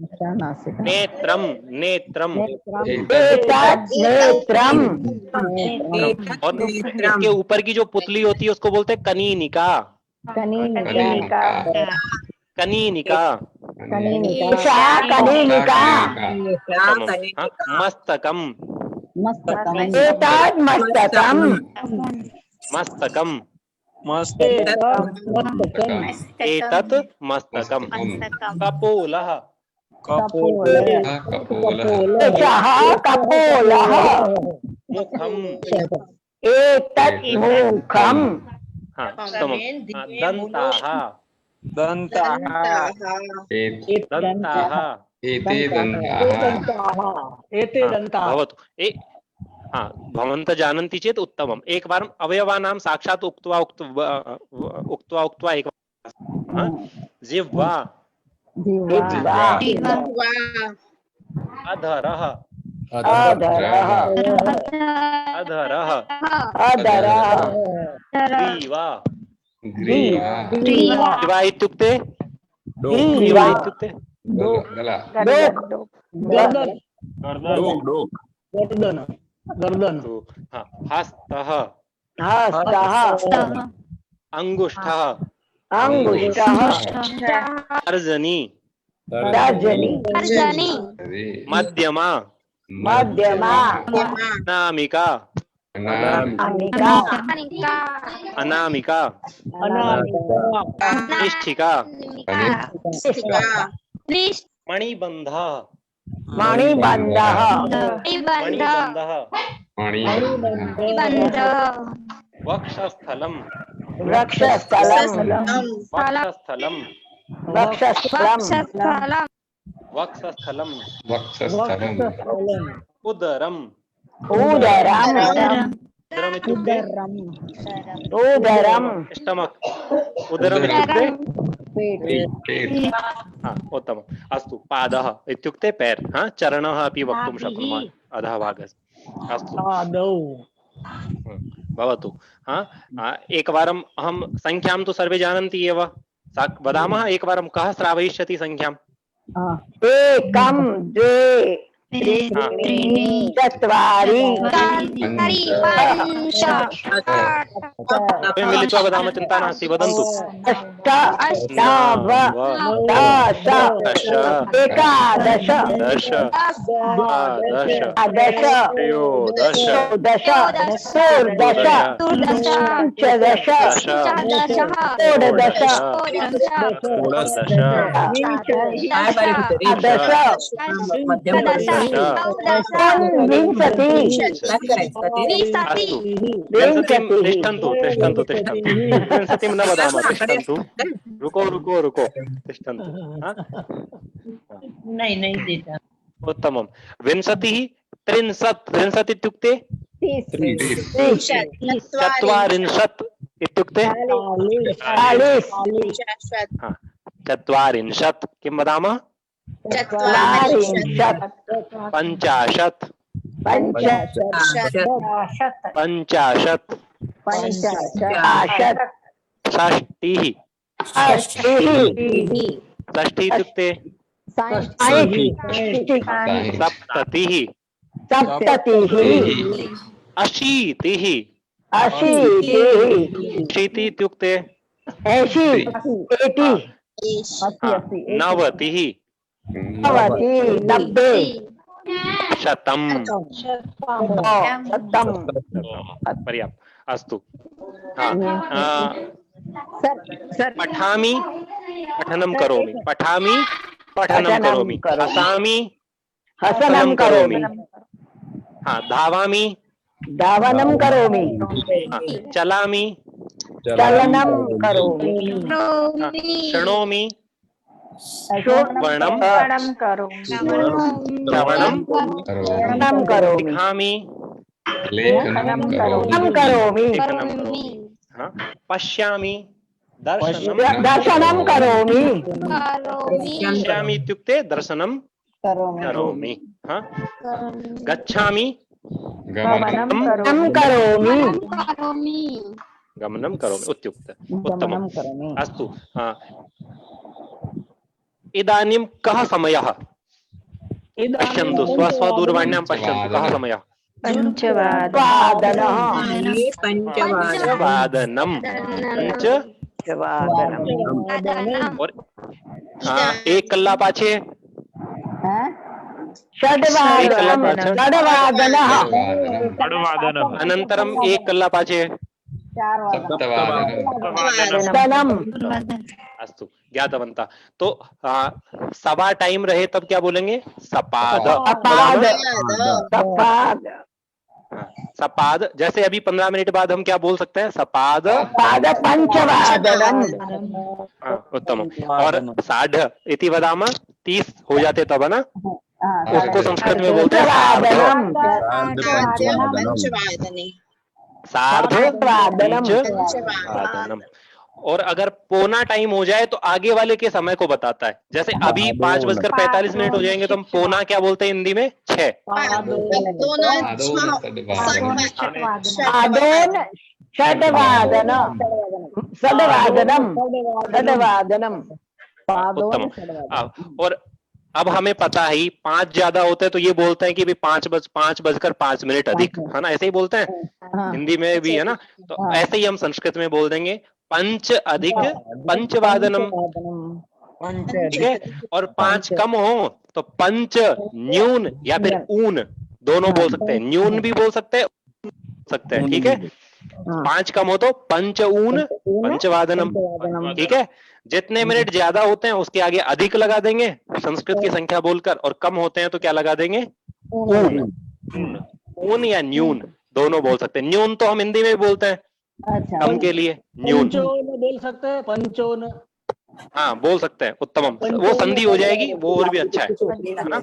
नेत्रम, नेत्रम, एतत् नेत्रम, और इसके ऊपर की जो पुतली होती है उसको बोलते हैं कनीनिका, कनीनिका, कनीनिका, एषा कनीनिका, हाँ, मस्तकम, एतत् मस्तकम, मस्तकम, मस्तकम, एतत् मस्तकम, कपोलः, एषः कपोलः, मुखम, एतत् मुखम, हाँ, उत्तमं, हाँ, दन्ताः, दन्ताः, दन्ताः, एते दन्ताः एते दन्ताः भवतु हाँ, भवन्तः जानन्ति चेत् उत्तमम्। एकवारम् अवयवानां साक्षात् उक्त्वा एक जिह्वा, अधरः, अधरः, अधरः, अधरः, ग्रीवा, ग्रीवा ग्रीवा इत्युक्ते, ग्रीवा, इत्युक्ते गला गर्दन, गर्दन गर्दन हाँ, हस्तः, हस्तः, अंगुष्ठः, अंगुष्ठः, तर्जनी, तर्जनी, मध्यमा, मध्यमा, अनामिका, अनामिका, अनामिका, निष्ठिका, मणिबन्धः, मणिबन्धः, मणिबन्धः, मणिबन्धः वक्षस्थलं, वक्षस्थलं, वक्षस्थलं, वक्षस्थलं, वक्षस्थलं, वक्षस्थलं उदरम्, उदरम्, उदरम् इत्युक्ते उदरम्, स्टमक्, उदरम् इत्युक्ते पेट् हाँ, उत्तमम्। अस्तु, पादः इत्युक्ते पैर्, हाँ, चरणः अपि वक्तुं शक्नुमः अधः भागस्य। अस्तु, भवतु, हाँ, एकवारम् अहं संख्यां तु सर्वे जानन्ति एव, वदामः एकवारं, कः श्रावयिष्यति संख्याम्? एकं, द्वे, त्रीणि, चत्वारि, मिलित्वा वदामः, चिन्ता नास्ति, वदन्तु। अष्ट, नव, दश, एकादश, दश, द्वादश, द्वादश, त्रयोदश, चतुर्दश, चतुर्दश, पञ्चदश, षोडश, तिष्ठन्तु, तिष्ठन्तु, तिष्ठन्तु, विंशतिं न वदामः, तिष्ठन्तु, रुको, रुको, रुको, तिष्ठन्तु, उत्तमं। विंशतिः, त्रिंशत्, त्रिंशत् इत्युक्ते चत्वारिंशत् इत्युक्ते चत्वारिंशत्, किं वदामः? पञ्चाशत्, पञ्चाशत्, षष्टिः, षष्टिः इत्युक्ते सप्ततिः, अशीतिः, अशीतिः इत्युक्ते नवतिः, नब्बे, शतं, पर्याप्तम्। अस्तु, पठामि, पठनं करोमि, पठामि, पठनं करोमि, हसामि, हसनं करोमि, हाँ, धावामि, धावनं करोमि, चलामि, चलनं करोमि, शृणोमि, श्रवणं करोमि, लिखामि, लेखनं करोमि, पश्यामि, दर्शनं करोमि, पश्यामि इत्युक्ते दर्शनं करोमि, हाँ, गच्छामि, गमनं करोमि, गमनं करोमि, उत्तमम्। अस्तु, इदानीं कः समयः? पश्यन्तु स्वस्वदूरवाण्यां पश्यन्तु कः समयः? पंचवादनः पंचवादनम। और हाँ, एक कल्ला पाछे षड्वादनः षड्वादनः अनन्तरम् एक कल्ला पाछे सप्तवादनम् अस्तु ज्ञातवन्तः। तो सवा टाइम रहे तब क्या बोलेंगे? सपाद। सपाद सपाद सपाद। जैसे अभी 15 मिनट बाद हम क्या बोल सकते हैं? सपाद पंचवादनम्। हाँ, उत्तम। और साढ़ इति वदामः 30 हो जाते तब ना, उसको संस्कृत में बोलते हैं सार्ध। सार्ध पंचवादनम। और अगर पौना टाइम हो जाए तो आगे वाले के समय को बताता है। जैसे अभी 5:45 हो जाएंगे तो हम पौना क्या बोलते हैं हिंदी में? 6। उत्तम। और अब हमें पता है 5 ज्यादा होते हैं तो ये बोलते हैं कि भी 5:05 अधिक, है ना, ऐसे ही बोलते हैं हिंदी में भी, है ना। तो ऐसे ही हम संस्कृत में बोल देंगे पंच अधिक पंचवादनम, ठीक है। और 5 कम हो तो पंच न्यून या फिर ऊन, दोनों बोल सकते हैं। न्यून भी बोल सकते हैं, ठीक है। 5 कम हो तो पंच ऊन पंचवादनम, ठीक है। जितने मिनट ज्यादा होते हैं उसके आगे अधिक लगा देंगे संस्कृत की संख्या बोलकर, और कम होते हैं तो क्या लगा देंगे? ऊन। ऊन या न्यून दोनों बोल सकते हैं। न्यून तो हम हिंदी में भी बोलते हैं कम के लिए, न्यून। पंचोन बोल सकते हैं, पंचोन। हाँ बोल सकते हैं, उत्तमम। वो संधि हो जाएगी, वो और भी अच्छा है ना।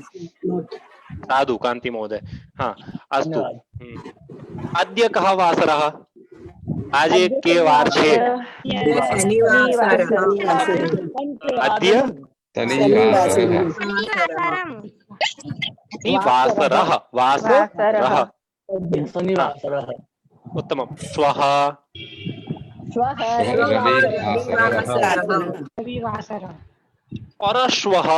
साधु कांति महोदय। हाँ अस्तु। अद्य कः वासरः? आज के वार छे। अद्य वासरः, वासरः, शनिवासरः। उत्तमम्। श्वः रविवासरः। परश्वः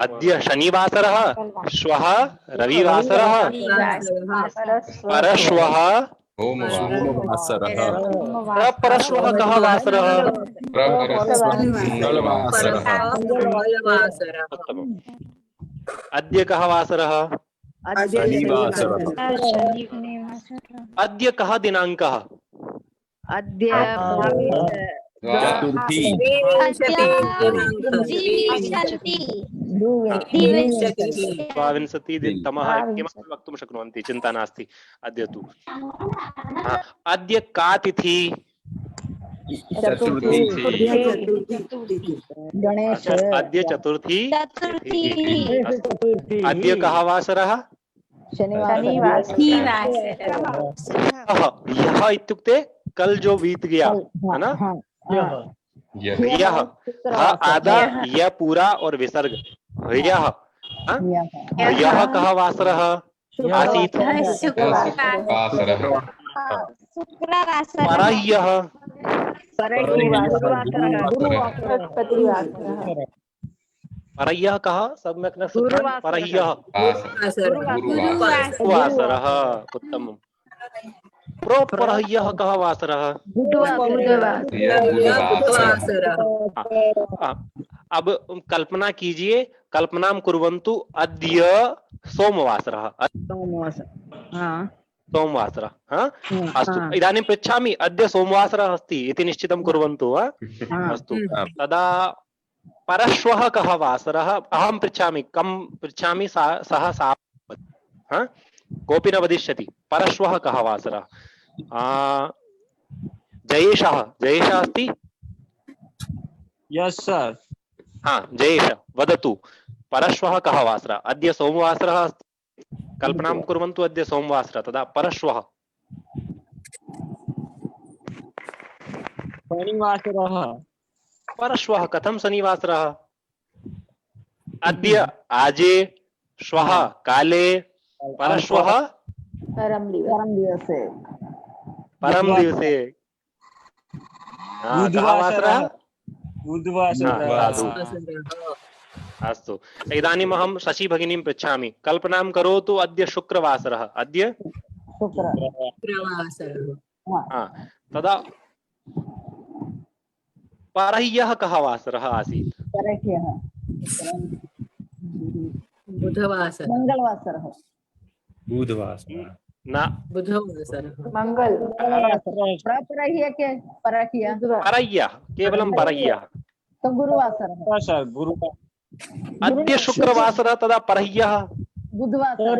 अद्य शनिवासरः, श्वः रविवासरः, परश्वः परश्वः कः वासरः? उत्तमम्। अद्य कः वासरः? अद्य कः दिनाङ्कः? अद्य चतुर्थी द्वाविंशतितमः किमपि वक्तुं शक्नुवन्ति, चिन्ता नास्ति। अद्य तु अद्य का तिथि? चतुर्थी गणेश अद्य चतुर्थी। अद्य कः वासरः? यः इत्युक्ते कल जो बीत गया, है ना। यह आधा, यह पूरा और विसर्ग यह। यह कः वासरः? आसीत्। परह्यः परह्यः कः? सम्यक् न श्रुतं। परह्यः वासरः, उत्तमम्। परह्यः कः वासरः? अब कल्पना कीजिए, कल्पनां कुर्वन्तु। अद्य सोमवासरः, सोमवासरः। अस्तु, इदानीं पृच्छामि अद्य सोमवासरः अस्ति इति निश्चितं कुर्वन्तु। अस्तु, तदा परश्वः कः वासरः? अहं पृच्छामि, कं पृच्छामि, सः सा कोऽपि न वदिष्यति। परश्वः कः वासरः? जयेशः, जयेशः अस्ति? Yes sir. हाँ जयेश वदतु, परश्वः कः वासरः? अद्य सोमवासरः अस्ति, कल्पनां कुर्वन्तु। अद्य सोमवासरः, तदा परश्वः शनिवासरः। परश्वः कथं शनिवासरः? अद्य आजे, श्वः काले, परश्वः परम दिवसे। कः वासरः? बुधवासरः साधु। अस्तु, इदानीम् अहं शशि भगिनीं पृच्छामि, कल्पनां करोतु, अद्य शुक्रवासरः, अद्य शुक्रवासरः तदा परह्यः कः वासरः आसीत्? बुधवासरः मंगलवासरः बुधवासरः न, बुधवासरः मंगल परह्य के परह्य परह्यः, केवलं परह्यः। तो गुरुवासरः गुरुवार अद्य शुक्रवासरः, तदा परह्यः बुधवासरः।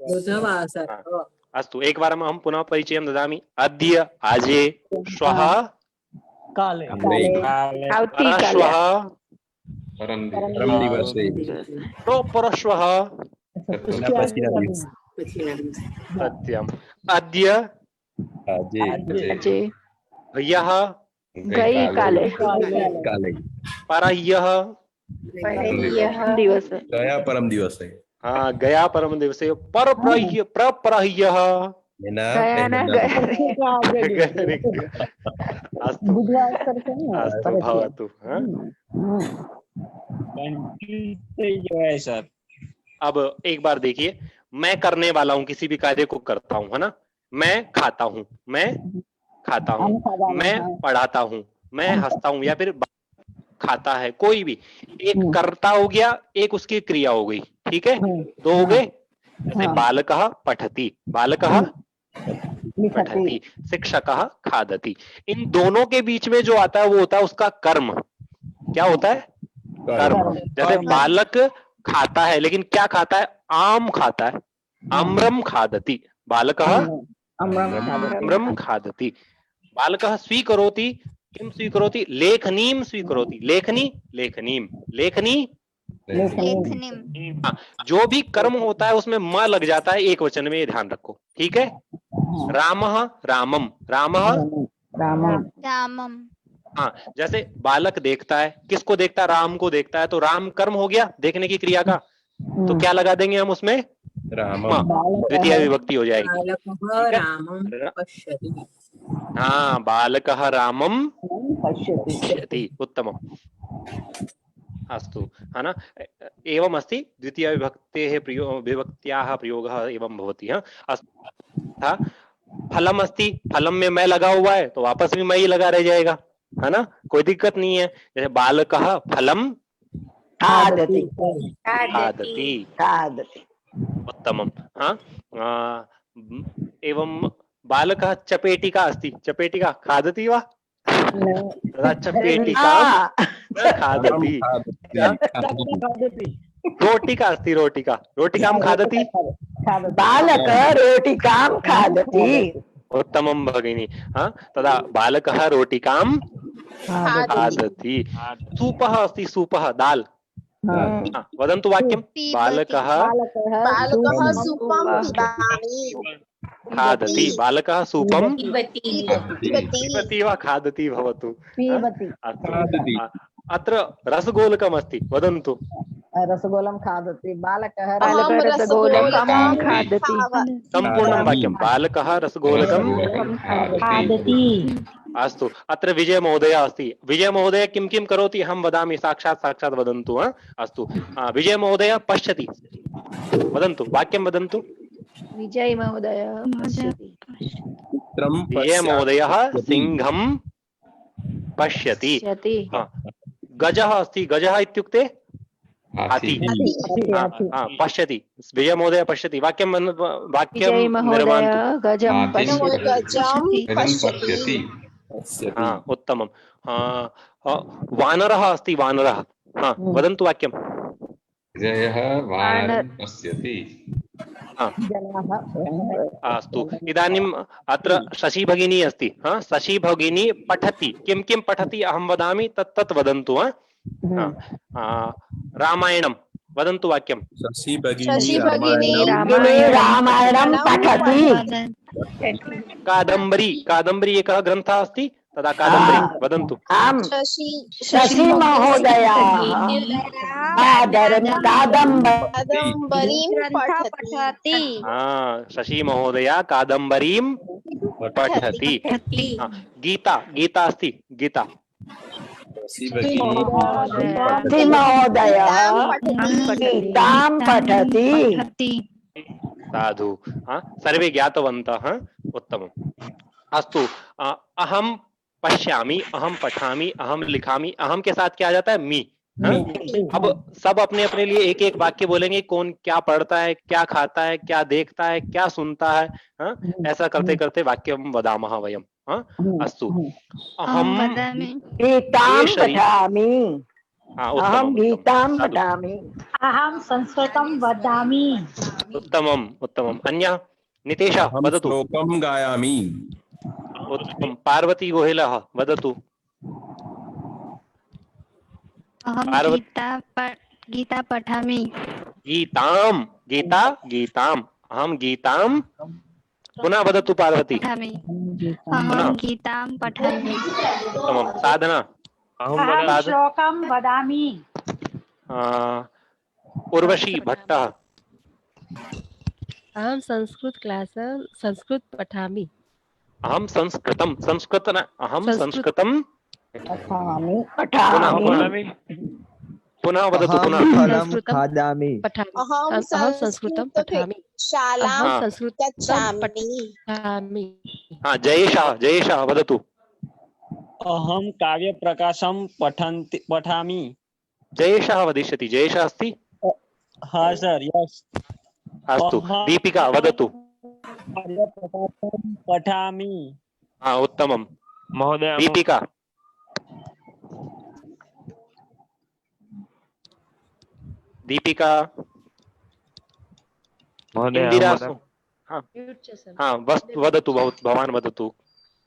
बुधवासरः अस्तु, एकवारम् अहं पुनः परिचयं ददामि। अद्य आजे, श्वः काले परश्वः परम दिवसे परश्वः सत्यम्। अद्य ह्यः गईकाले परह्यः दिवसे गया परम दिवसे गया परम दिवसे परह्यः अस्तु अस्तु भवतु। सर अब एक बार देखिए, मैं करने वाला हूँ, किसी भी कार्य को करता हूँ, है ना। मैं खाता हूँ, मैं खाता हूँ, मैं पढ़ाता हूँ, मैं हंसता हूँ, या फिर खाता है, कोई भी एक कर्ता हो गया, एक उसकी क्रिया हो गई, ठीक है, दो हो गए। जैसे बालकः पठति, बालकः पठति, शिक्षकः खादति। इन दोनों के बीच में जो आता है वो होता है उसका कर्म। क्या होता है? कर्म। जैसे बालक खाता है, लेकिन क्या खाता है? आम खाता है, आम्रम खादति, बालकः आम्रम खादति। बालकः स्वीकरोति, किम स्वीकरोति? लेखनीम स्वीकरोति, लेखनी लेखनीम, लेखनी जो भी कर्म होता है उसमें म लग जाता है एक वचन में, ये ध्यान रखो, ठीक है। रामः रामम, रामः रामम हाँ, जैसे बालक देखता है, किसको देखता है? राम को देखता है, तो राम कर्म हो गया देखने की क्रिया का, तो क्या लगा देंगे हम उसमें? रामम, द्वितीय विभक्ति हो जाएगी। बालकः रामं पश्यति। हाँ, बालकः रामम पश्यति, उत्तमम्। अस्तु, है ना। एवम् अस्ति, द्वितीय विभक्तेः विभक्त्याः प्रयोगः एवं भवति। हाँ, अस्तु, फलम अस्ति, फलम में मैं लगा हुआ है तो वापस भी मैं ही लगा रह जाएगा, है ना, कोई दिक्कत नहीं है। जैसे बालकः फलम खादति खादति, उत्तमम्। हाँ, एवं बालकः चपेटिका अस्ति, चपेटिका खादति वा? चपेटिका खादति। रोटिका अस्ति, रोटिका, रोटिकां खादति, बालकः रोटिकां खादति। उत्तमं भगिनी। हाँ, तदा बालकः रोटिकां खादति। सूपः अस्ति, सूपः दाल, वदन्तु वाक्यं। बालकः खादति, बालकः सूपं पिबति वा खादति भवतु। अत्र रसगोलकम् अस्ति, वदन्तु। रसगोलं खादति, बालकः रसगोलकं खादति। सम्पूर्णं वाक्यं, बालकः रसगोलकं खादति। अस्तु, अत्र विजय महोदय अस्ति। विजय महोदय किं किं करोति अहं वदामि, साक्षात् वदन्तु। अस्तु, विजय महोदय पश्यति, वदन्तु, वाक्यं वदन्तु। विजय महोदय विजय महोदयः सिंहं पश्यति। गजः अस्ति, गजः इत्युक्ते हाथी, पश्यति, विजय महोदय पश्यति। वाक्यं निर्मान्तु। गजं पश्यति। उत्तमं। वानरः अस्ति, वानरः, वदन्तु वाक्यं। विजयः वानरं पश्यति। अस्तु, इदानीम् अत्र शशि भगिनी अस्ति। शशि भगिनी पठति, किं किं पठति अहं वदामि, तत् वदन्तु। रामायणं, वदन्तु वाक्यं। शशि भगिनी रामायणं पठति। कादम्बरी, कादम्बरी एकः ग्रन्थः अस्ति, तदा कादम्बरी वदन्तु। आम् शशि शशि महोदयाः कादम्बरीं पठति। शशि महोदया कादम्बरीं पठति। गीता गीता अस्ति गीता। शशि महोदयः गीतां पठति। साधु। सर्वे ज्ञातवन्तः। उत्तमम्। अस्तु। अहम पश्यामि, अहम पठामि, अहम लिखामि। अहम के साथ क्या आ जाता है? मी। अब सब अपने अपने लिए एक एक वाक्य बोलेंगे, कौन क्या पढ़ता है, क्या खाता है, क्या देखता है, क्या सुनता है। ऐसा करते करते वाक्यं वदामः वयं। अस्तु। अहम गीतां पठामि। अहं गीतां साधु। पठामि। अहं संस्कृतं वदामि। उत्तमम् उत्तमम्। अन्यः? नितेश अहं वदतु। श्लोकं गायामि। उत्तमं। पार्वती गोहिलः वदतु। अहं गीता पठामि। गीतां गीता गीताम्। अहं गीतां। पुनः वदतु पार्वती। अहं गीतां पठामि। उत्तमं। साधना। अहं श्लोकं वदामि। उर्वशी भट्टः। अहं संस्कृत पठामि। अहं संस्कृतं अहं संस्कृतं पठामि। पुनः वदतु। पुनः फलं खादामि। अहं संस्कृतं पठामि। शालां गच्छामि। जयेशः वदतु। अहं काव्यप्रकाशं पठामि। जयेशः वदिष्यति। जयेशः अस्ति? हाँ सर, यस। अस्तु। दीपिका वदतु। काव्यप्रकाशं पठामि। उत्तमं महोदय दीपिका। दीपिका। इंदिरा। वदतु भवान् वदतु।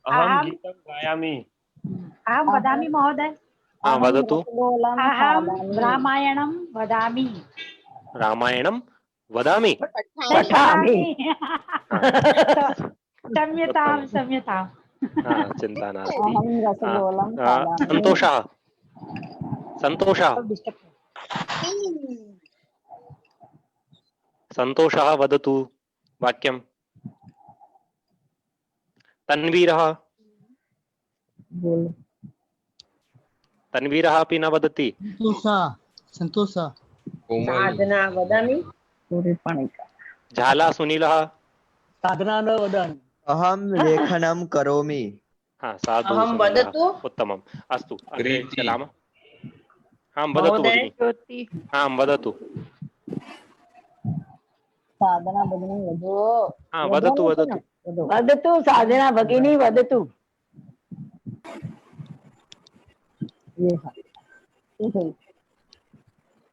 अहं गीतं गायामि। अहं वदामि महोदय। वदतु। अहं रामायणं वदामि। रामायणं वदामि। पठामि। क्षम्यतां। चिन्ता नास्ति। सन्तोषः वदतु वाक्यं। तन्वीरः अपि न वदति। संतोष। साधना वदामि। झाला सुनीलः। साधना न वदामि। अहं लेखनं करोमि। साधु। अहं वदतु। उत्तमम्। अस्तु अग्रे चलामः। वदतु भगिनी। वदतु। साधना भगिनी वदतु वदतु। वदतु साधना भगिनी वदतु।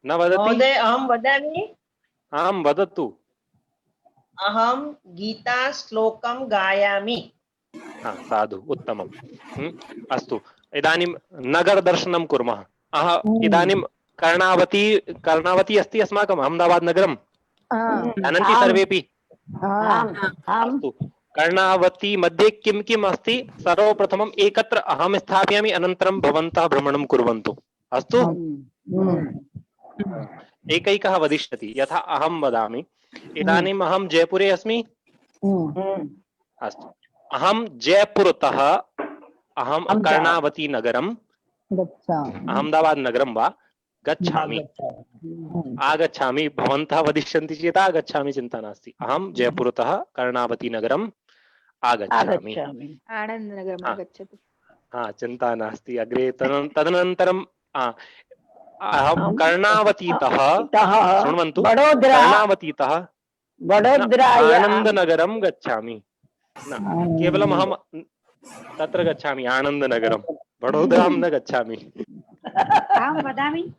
न वदति। महोदय अहं वदामि। वदतु। अहं गीता श्लोकं गायामि। साधु। उत्तमम्। अस्तु। इदानीं नगरदर्शनं कुर्मः। इदानीं कर्णावती अस्ति अस्माकम् अहमदाबाद नगरं। जानन्ति सर्वेपि? अस्तु। कर्णावती मध्ये किं किम् अस्ति सर्वप्रथमम् एकत्र अहं स्थापयामि, अनन्तरं भवन्तः भ्रमणं कुर्वन्तु। अस्तु। एकैकः वदिष्यति। यथा अहं वदामि, इदानीम् अहं जयपुरे अस्मि। अस्तु। अहं जयपुरतः अहं कर्णावती नगरं अहमदाबाद नगरं वा गच्छामि। आगच्छामि। भवन्तः वदिष्यन्ति चेत् आगच्छामि, चिन्ता नास्ति। अहं जयपुरतः कर्णावती नगरं आगच्छामि। आनन्दनगरम् आगच्छतु। चिन्ता नास्ति। अग्रे तदनन्तरं अहं कर्णावतीतः शृण्वन्तु, कर्णावतीतः आनन्दनगरं गच्छामि। केवलम् अहं तत्र गच्छामि, आनन्दनगरं, वडोदरां न गच्छामि। अहं वदामि।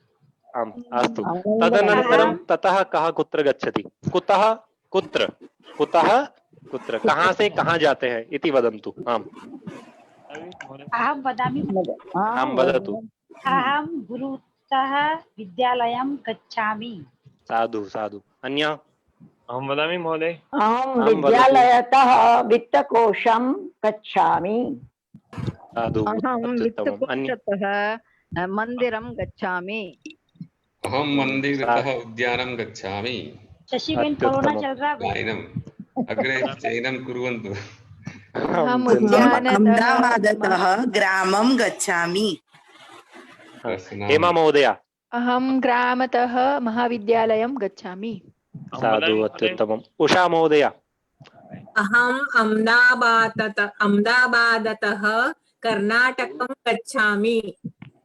अस्तु। तदनन्तरं ततः कः कुत्र गच्छति? कुतः कुत्र? कुतः कुत्र? कहाँ से कहाँ जाते हैं इति वदन्तु। अहं वदामि। वदतु। अहं गुरुतः विद्यालयं गच्छामि। साधु साधु। अन्य? अहं वदामि महोदय। अहं विद्यालयतः वित्तकोशं गच्छामि। साधु अत्युत्तमम् अन्य मंदिरम गच्छामि। अहम मंदिरतः उद्यानं गच्छामि। शशिबेन कोरोना चल रहा है। गायनम् अग्रे चयनं कुर्वन्तु। अहम् उद्यानतः ग्रामं गच्छामि। हेमा महोदया अहं ग्रामतः महाविद्यालयं गच्छामि। साधु अत्युत्तमम् उषा महोदया अहम् अहमदाबादतः कर्णाटकं गच्छामि।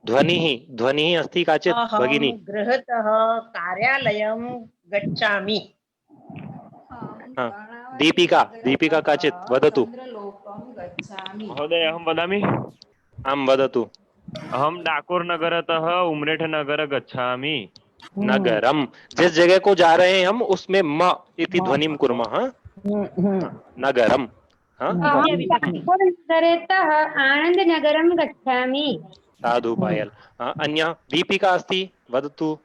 ध्वनिः अस्ति काचित् भगिनी? अहं गृहतः कार्यालयं गच्छामि। दीपिका काचित् वदतु। महोदय अहं वदामि। आं वदतु। अहं डाकोरनगरतः उमरेठनगर गच्छामि। नगरम, जिस जगह को जा रहे हैं हम उसमें म इति ध्वनिं कुर्मः। नगरम। नगरतः आनन्दनगरं गच्छामि। साधु पायल। अन्य दीपिका अस्ति वदतु।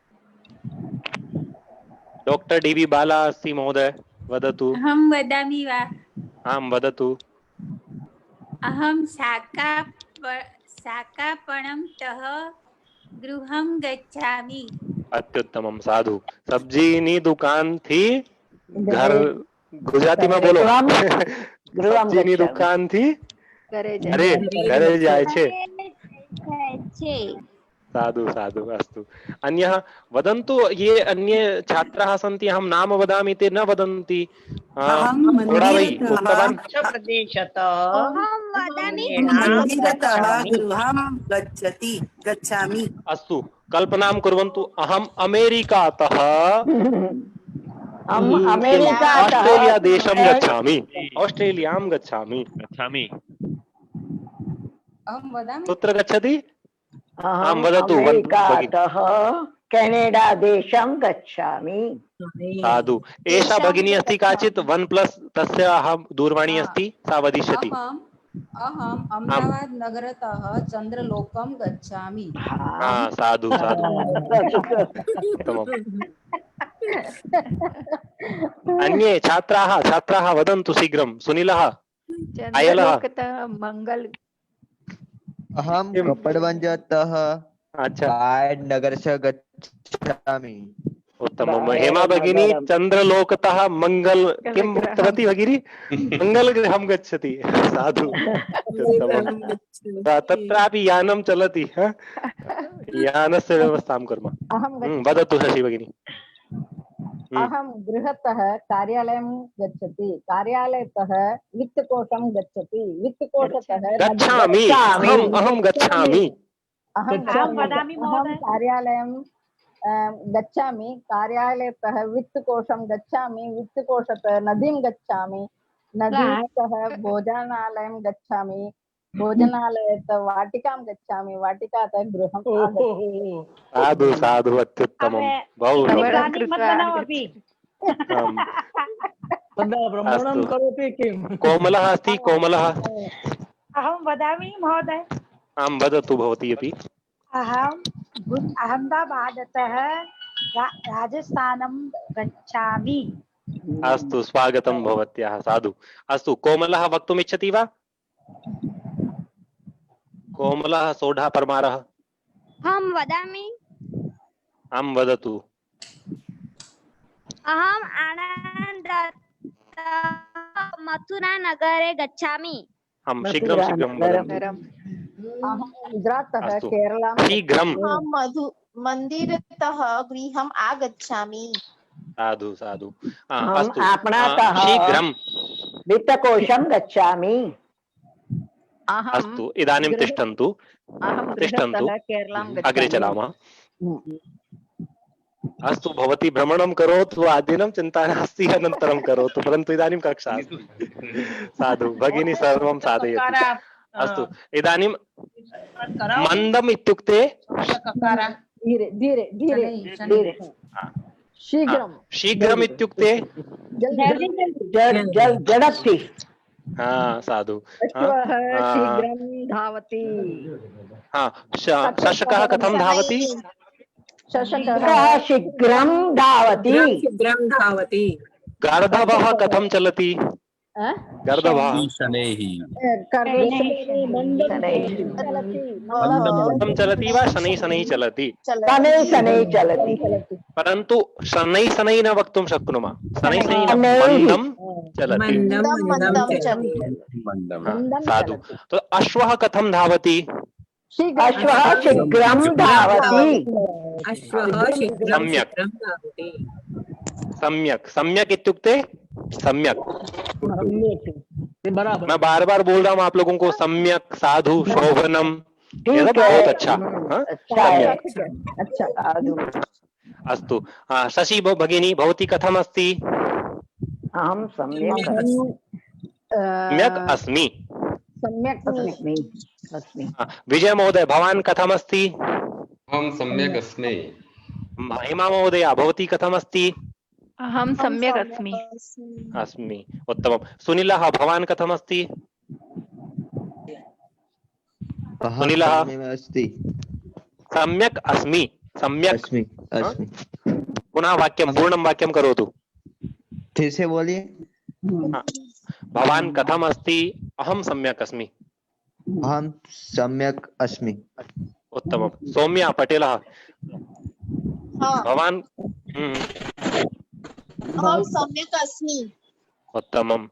डॉक्टर डीवी बाला अस्ति महोदय वदतु। अहं वदामि वा? आं वदतु। अहं शाकापणतः गृहं गच्छामि। अत्युत्तमम साधु। सब्जीनी दुकान थी घर गुजराती में बोलो। सब्जीनी दुकान थी अरे घरे जाय छे। साधु साधु अस्तु। अन्यः वदन्तु। ये अन्ये छात्राः सन्ति अहं नाम वदामि ते न वदन्ति। थोड़ा वै उक्तवान्। गच्छामि। अस्तु कल्पनां कुर्वन्तु। अहम् अमेरिकातः ऑस्ट्रेलिया देशं गच्छामि। ऑस्ट्रेलियां गच्छामि। अहं वदामि। कुत्र गच्छति? आं वदतु केनेडा देशं गच्छामि। साधु। एषा भगिनी अस्ति काचित् 1+ तस्याः दूरवाणी अस्ति सा वदिष्यति। अहम् अहमदाबाद नगरतः चंद्रलोकं गच्छामि। साधु साधु उत्तमम्। अन्ये छात्राः वदन्तु शीघ्रं। सुनीलः अयलः। अहं कपड़वंजतः नगर से गच्छामि। उत्तमम्। हेमा भगिनी चंद्रलोकतः मंगल किं उक्तवती भगिनी? मंगलगृहं गच्छति। साधु उत्तमम्। तत्रापि यानं चलति। यानस्य व्यवस्थां कुर्मः। वदतु शशि भगिनी। अहं गृहतः कार्यालयं गच्छति। कार्यालयतः वित्तकोशं गच्छति। वित्तकोशतः गच्छामि। अहं गच्छामि। अहं कार्यालयं गच्छामि। कार्यालयतः वित्तकोशं गच्छामि। वित्तकोशतः नदीं गच्छामि। नदीतः भोजनालयं गच्छामि। भोजनालयतः वाटिकां गच्छामि। वाटिकातः गृहं। साधु साधु अत्युत्तमं। बहु कोमलः अस्ति। कोमलः अहं वदामि महोदय। आं वदतु भवती अपि। अहम् अहमदाबादतः राजस्थानं गच्छामि। अस्तु स्वागतं भवत्याः। साधु अस्तु। कोमलः वक्तुम् इच्छति वा? कोमलः सोढा परमारः। अहं वदामि। आं वदतु। अहम् आनन्दतः मथुरानगरे गच्छामि। हम शीघ्रं वदन्तु। अहं गुजरातः केरलं। शीघ्रं। मन्दिरतः गृहम् आगच्छामि। साधु साधु। अस्तु। आपणातः शीघ्रं वित्तकोशं गच्छामि। अस्तु इदानीं तिष्ठन्तु। अग्रे चलामः। अस्तु भवती भ्रमणं करोतु। आदिनं चिन्ता नास्ति अनन्तरं करोतु परन्तु इदानीं कक्षा अस्ति। साधु भगिनी सर्वं साधयति। अस्तु इदानीं मन्दम् इत्युक्ते धीरे शीघ्रम् इत्युक्ते झटिति। साधु। शीघ्रं धावति। शशकः कथं धावति? शीघ्रं धावति। गार्धवः कथं चलति? गर्दभः शनैः मन्दं चलति वा शनैः शनैः चलति? शनैः शनैः चलति। परन्तु शनैः शनैः न वक्तुं शक्नुमः। शनैः शनैः न, मन्दं चलति। हाँ, साधु। तो अश्वः कथं धावति? अश्वः शीघ्रं धावति। सम्यक् सम्यक् सम्यक् इत्युक्ते सम्यक्। मैं बार बार बोल रहा हूँ आप लोगों को, सम्यक, साधु, शोभनम, ये सब बहुत अच्छा। हाँ? सम्यक्। अच्छा साधु। अस्तु। शशि भगिनी भवती कथम् अस्ति? अहं सम्यक् सम्यक् अस्मि। अस्मि। विजय महोदय भवान् कथम् अस्ति? अहं सम्यक् अस्मि। महिमा महोदया भवती कथम् अस्ति? अहं सम्यक् अस्मि। अस्मि, उत्तमं। सुनीलः भवान् कथम् अस्ति? सुनीलः अस्ति। सम्यक् अस्मि। सम्यक् अस्मि अस्मि। पुनः वाक्यं पूर्णं वाक्यं करोतु। फिर से बोलिए। भवान् कथम् अस्ति? अहं सम्यक् अस्मि। अहं सम्यक् अस्मि। उत्तमं। सौम्या पटेलः भवान्? अहं सम्यक् अस्मि। उत्तमं।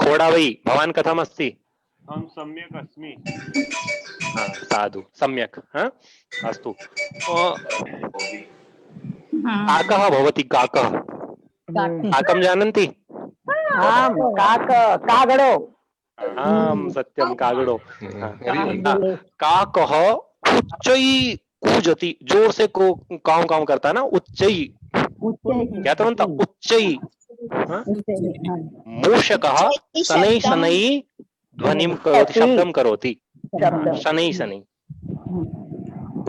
खोडावै भवान् कथम् अस्ति? अहं सम्यक् अस्मि। साधु, सम्यक्। अस्तु। काकः भवति? काकः काकं जानन्ति? आम् कागडो। आम् सत्यं, कागडो। काकः उच्चैः कूजति, जोर से काऊ काऊ करता है ना, उच्चैः। ज्ञातवन्तः? उच्चैः। मूषकः शनैः शनैः ध्वनिं करोति, शब्दं करोति। शनैः शनैः,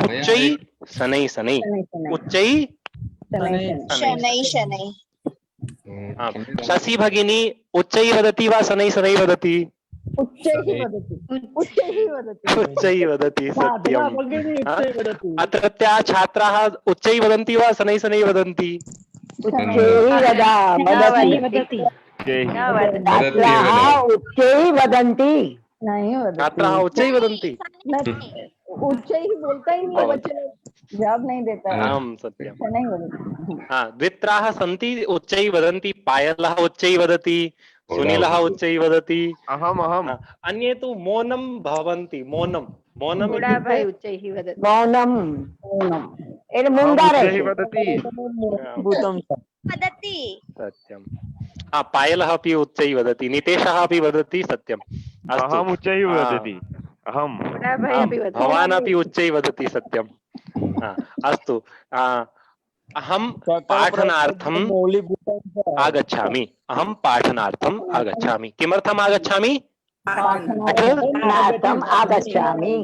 उच्चैः शनैः शनैः, उच्चैः शनैः शनैः। शशि भगिनी उच्चैः वदति वा शनैः शनैः वदति? उच्चैः वदति। सत्यम्। अत्रत्याः छात्राः उच्चैः वदन्ति वा शनैः शनैः वदन्ति? उच्चैः वदन्ति। छात्राः उच्चैः वदन्ति। उच्चैः बोलता ही नहीं, बच्चे लोग जवाब नहीं देता है। आम् सत्यम्। द्वित्राः सन्ति उच्चैः वदन्ति। पायलः उच्चैः वदति, सुनीलः उच्चैः वदति। अहम् अन्ये तु मौनं भवन्ति। मौनं भाई उच्चैः वदति। मौनम मुंडारे वदति। सत्यं। पायलः अपि उच्चैः वदति, नितेशः अपि वदति। सत्यम्। अहम् उच्चैः वदति। अहं भवान् अपि उच्चैः वदति। सत्यम्। अस्तु। अहं पाठनार्थम् आगच्छामि। अहं पाठनार्थम् आगच्छामि। किमर्थम् आगच्छामि? पाठनार्थम् आगच्छामि।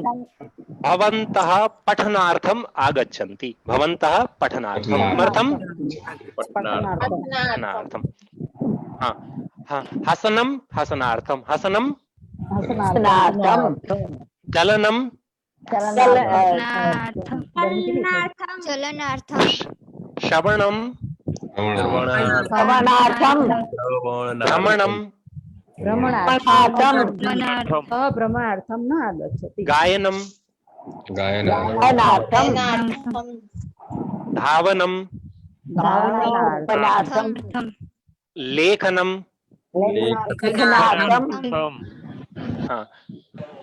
भवन्तः पठनार्थम् आगच्छन्ति। भवन्तः पठनार्थं। किमर्थं? पठनार्थम्। हसनं हसनार्थं। हसनं चलनं चलनार्थं। श्रवणं श्रवणार्थं। भ्रमणं भ्रमणार्थं न आगच्छति। गायनं गायनार्थं। धावनं धावनार्थं। लेखनं। लेखनार्थं।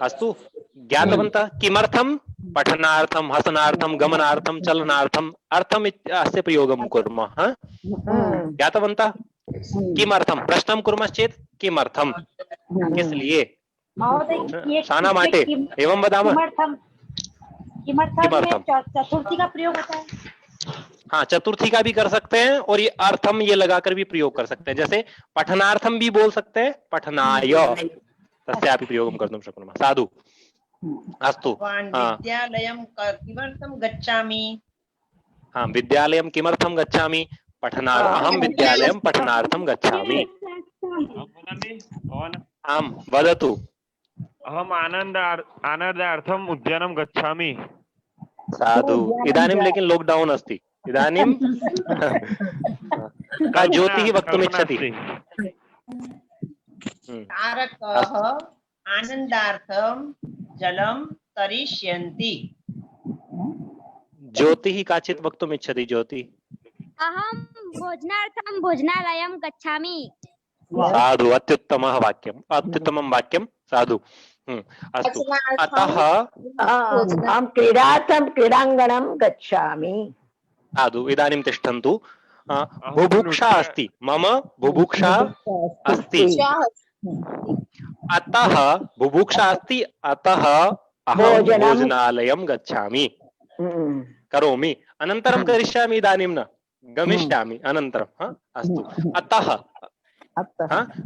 अस्तु। ज्ञातवन्तः? किमर्थं? पठनार्थं, हसनार्थं, गमनार्थं, चलनार्थं, अर्थम् अस्य प्रयोगं कुर्मः। ज्ञातवन्तः? किमर्थं प्रश्नं कुर्मश्चेत् किमर्थं, किसलिए, शाना माटे एवं वदामः। किमर्थम चतुर्थी का प्रयोग होता है। हाँ, चतुर्थी का भी कर सकते हैं और ये अर्थम ये लगाकर भी प्रयोग कर सकते हैं। जैसे पठनार्थम भी बोल सकते हैं, पठनाय तस्यापि प्रयोगं कर्तुं शक्नुमः। साधु। अस्तु। विद्यालयं किमर्थं गच्छामि? हाँ, विद्यालयं किमर्थं गच्छामि? अहं विद्यालयं पठनार्थं गच्छामि। आम् वदतु। अहम् आनन्दार्थम् उद्यानं गच्छामि। साधु। इदानीं लेकिन लॉकडाउन अस्ति। इदानीं का ज्योतिः वक्तुम् इच्छति? तारकः आनन्दार्थं जलं तरिष्यन्ति। ज्योतिः काचित् वक्तुम् इच्छति। ज्योति अहं भोजनार्थं भोजनालयं गच्छामि। साधु, अत्युत्तमः वाक्यम्, अत्युत्तमं वाक्यं, साधु। अस्तु, अतः अहं क्रीडार्थं क्रीडाङ्गणं गच्छामि। साधु, इदानीं तिष्ठन्तु। बुभुक्षा अस्ति, मम बुभुक्षा अस्ति, अतः बुभुक्षा अस्ति, अतः अहं भोजनालयं गच्छामि, करोमि, अनन्तरं करिष्यामि, इदानीं न, गमिष्यामि अनन्तरं। अस्तु, अतः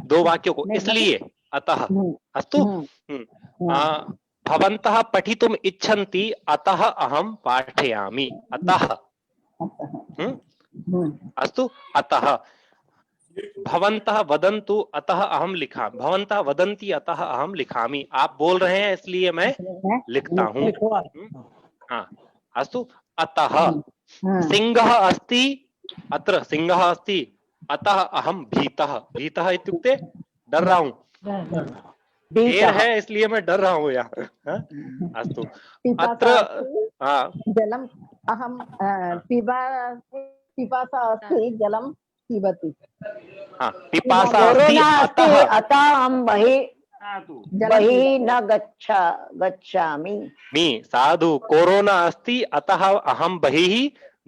दो वाक्यों को, इसलिए, अतः। अस्तु, भवन्तः पठितुम् इच्छन्ति, अतः अहं पाठयामि, अतः। अस्तु, अतः भवन्तः वदन्तु, अतः अहं लिखामि, भवन्तः वदन्ति, अतः अहं लिखामि। आप बोल रहे हैं इसलिए मैं लिखता हूँ। अस्तु, अतः सिंहः अस्ति, अत्र सिंहः अस्ति, अतः अहं भीतः, भीतः इत्युक्ते डर रहा हूँ, शेर है इसलिए मैं डर रहा हूँ यहाँ। अस्तु, अत्र जलम् अहं पिपासा अस्ति, जलं पिबति। पिपासा अस्ति, अतः अहं बहिः न गच्छामि। साधु, कोरोना अस्ति, अतः अहं बहिः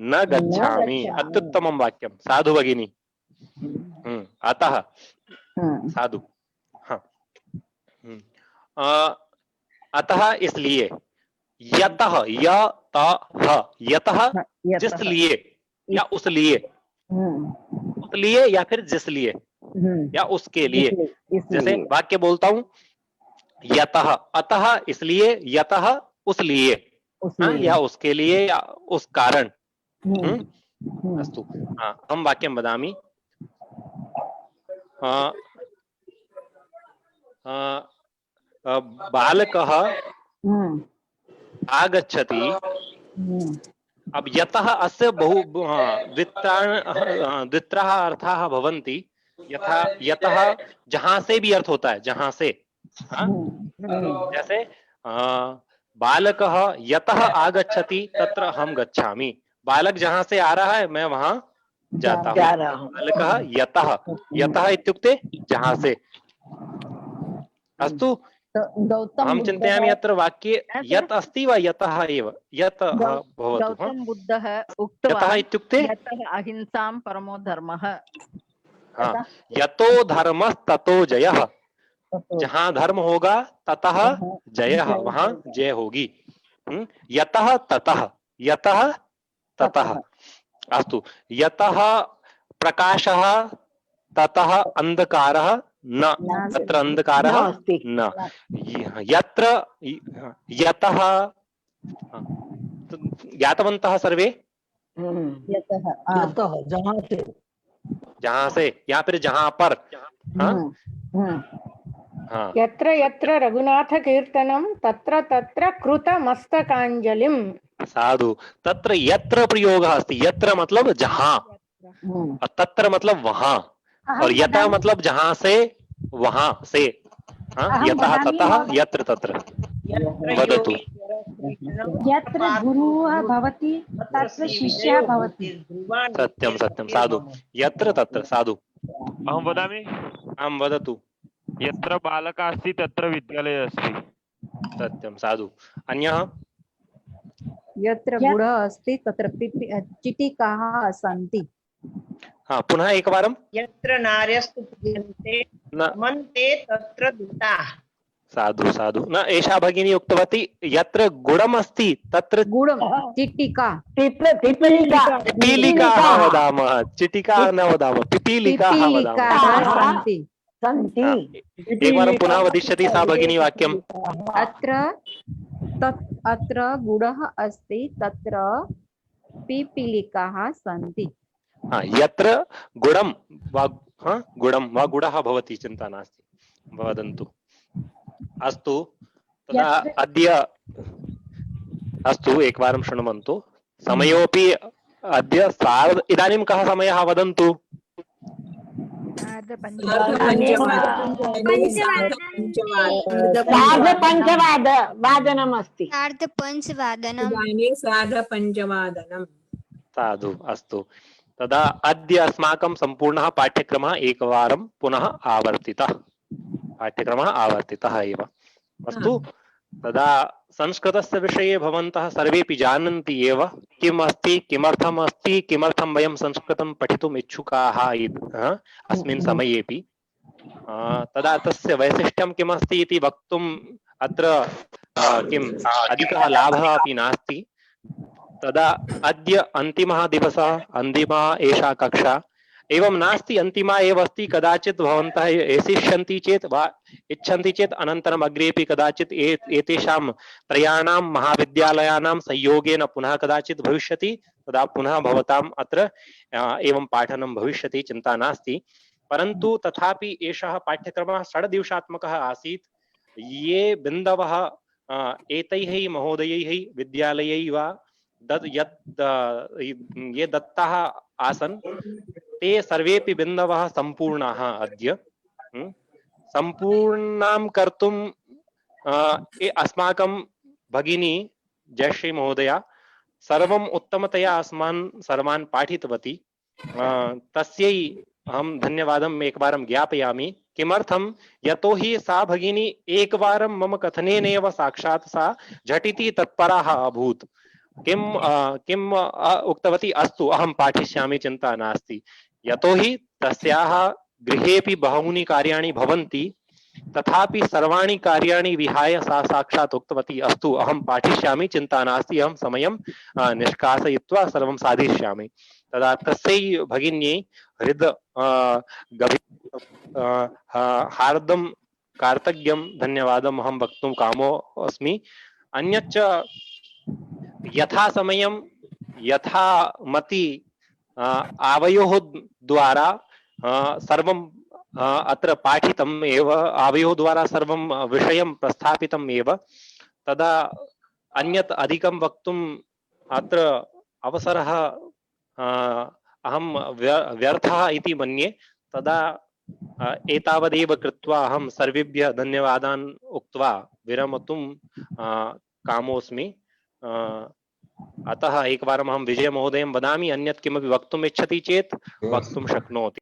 न गच्छामि। अत्युत्तमं वाक्यं, साधु भगिनी। अतः, साधु। अतः इसलिए, यतः, यतः जिसलिए या उसलिए, उसलिए या फिर जिसलिए या उसके लिए। जैसे वाक्य बोलता हूं, यतः, अतः इसलिए, यतः उसलिए, या उसके लिए या उस कारण। अस्तु, हम वाक्यं वदामि। बालकः आगच्छति। अब यतः अस्य बहु द्वित्राः अर्थाः भवन्ति। यथा, यतः जहां से भी अर्थ होता है, जहां से। जैसे बालकः यतः आगच्छति तत्र अहं गच्छामि। बालक जहां से आ रहा है मैं वहां जाता हूँ। बालकः यतः, यतः इत्युक्ते जहां से। अस्तु, अहं चिन्तयामि अत्र वाक्ये यत् अस्ति वा यतः एव, यत् भवतु। गौतम बुद्धः यतः उक्तवान् इत्युक्ते यतः अहिंसां परमो धर्मः। यतो धर्मस्ततो जयः। जहां धर्म होगा ततः जयः, वहां जय होगी। यतः ततः, यतः ततः। अस्तु, यतः प्रकाशः ततः अंधकारः न, तत्र अंधकारः न। यत्र, यतः, ज्ञातवन्तः सर्वे? यतः, जहां से या फिर जहां पर। यत्र यत्र रघुनाथ कीर्तनं तत्र तत्र कृतमस्तकाञ्जलिं। साधु, तत्र यत्र प्रयोगः अस्ति। यत्र मतलब जहां, और तत्र मतलब वहां, और यतः मतलब जहां से, वहां से। यतः ततः यत्र तत्र। वदतु। यत्र गुरुः भवति तत्र शिष्यः भवति। सत्यं सत्यं, साधु। यत्र तत्र, साधु। अहं वदामि। आं, वदतु। यत्र बालकः अस्ति तत्र विद्यालयः अस्ति। सत्यं, साधु। अन्यः? यत्र गुडः अस्ति तत्र चिटिकाः सन्ति। पुनः एकवारं। यत्र नार्यस्तु पूज्यन्ते रमन्ते तत्र दूताः। साधु साधु। न, एषा भगिनी उक्तवती यत्र गुडम् अस्ति तत्र गुडं, चिट्टिका, पिपीलिकाः वदामः, चिटिका न वदामः, पिपीलिकाः वदामः। सन्ति। एकवारं पुनः वदिष्यति सा भगिनी वाक्यम्? अत्र गुडः अस्ति तत्र पिपीलिकाः सन्ति। यत्र गुडं वा, गुडं वा गुडः भवति, चिन्ता नास्ति, वदन्तु। अस्तु, तदा अद्य, अस्तु, एकवारं शृण्वन्तु। समयोऽपि अद्य इदानीं कः समयः वदन्तु? वादनमस्ति। सार्धपञ्चवादनम् साधु अस्तु। तदा अद्य अस्माकं सम्पूर्णः पाठ्यक्रमः एकवारं पुनः आवर्तितः, पाठ्यक्रमः आवर्तितः एव। अस्तु, तदा संस्कृतस्य विषये भवन्तः सर्वेपि जानन्ति एव किम् अस्ति, किमर्थम् अस्ति, किमर्थं वयं संस्कृतं पठितुम् इच्छुकाः अस्मिन् समयेपि। तदा तस्य वैशिष्ट्यं किमस्ति इति वक्तुम् अत्र किम् अधिकः लाभः अपि नास्ति। तदा अद्य अन्तिमः दिवसः, अन्तिमा एषा कक्षा, एवं नास्ति अन्तिमा एव अस्ति, कदाचित् भवन्तः एषिष्यन्ति चेत् वा इच्छन्ति चेत् अनन्तरम् अग्रेपि कदाचित् एतेषां त्रयाणां महाविद्यालयानां संयोगेन पुनः कदाचित् भविष्यति, तदा पुनः भवताम् अत्र एवं पाठनं भविष्यति, चिन्ता नास्ति। परन्तु तथापि एषः पाठ्यक्रमः 6 दिवसात्मकः आसीत्। ये बिन्दवः एतैः महोदयैः विद्यालयैः वा ये दत्ताः आसन्, ते सर्वेपि बिन्दवः सम्पूर्णाः अद्य। सम्पूर्णां कर्तुं अस्माकं भगिनी जयश्री महोदया सर्वम् उत्तमतया अस्मान् सर्वान् पाठितवती। तस्यै अहं धन्यवादम् एकवारं ज्ञापयामि। किमर्थं? यतोहि सा भगिनी एकवारं मम कथनेनैव साक्षात् सा झटिति तत्पराः अभूत्। किम् उक्तवती, अस्तु अहं पाठिष्यामि, चिन्ता नास्ति। यतोहि तस्याः गृहेपि बहूनि कार्याणि भवन्ति, तथापि सर्वाणि कार्याणि विहाय सा साक्षात् उक्तवती, अस्तु अहं पाठिष्यामि, चिन्ता नास्ति, अहं समयं निष्कासयित्वा सर्वं साधिष्यामि। तदा तस्यै भगिन्यै हार्दं कार्तज्ञं धन्यवादम् अहं वक्तुं कामो अस्मि। अन्यच्च यथा समयं यथामति आवयोः द्वारा सर्वं अत्र पाठितम् एव, आवयोः द्वारा सर्वं विषयं प्रस्थापितम् एव। तदा अन्यत् अधिकं वक्तुम् अत्र अवसरः अहं व्यर्थः इति मन्ये। तदा एतावदेव कृत्वा अहं सर्वेभ्यः धन्यवादान् उक्त्वा विरमतुं कामोऽस्मि। अतः एकवारम् अहं विजय महोदयं वदामि, अन्यत् किमपि वक्तुम् इच्छति चेत् वक्तुं शक्नोति।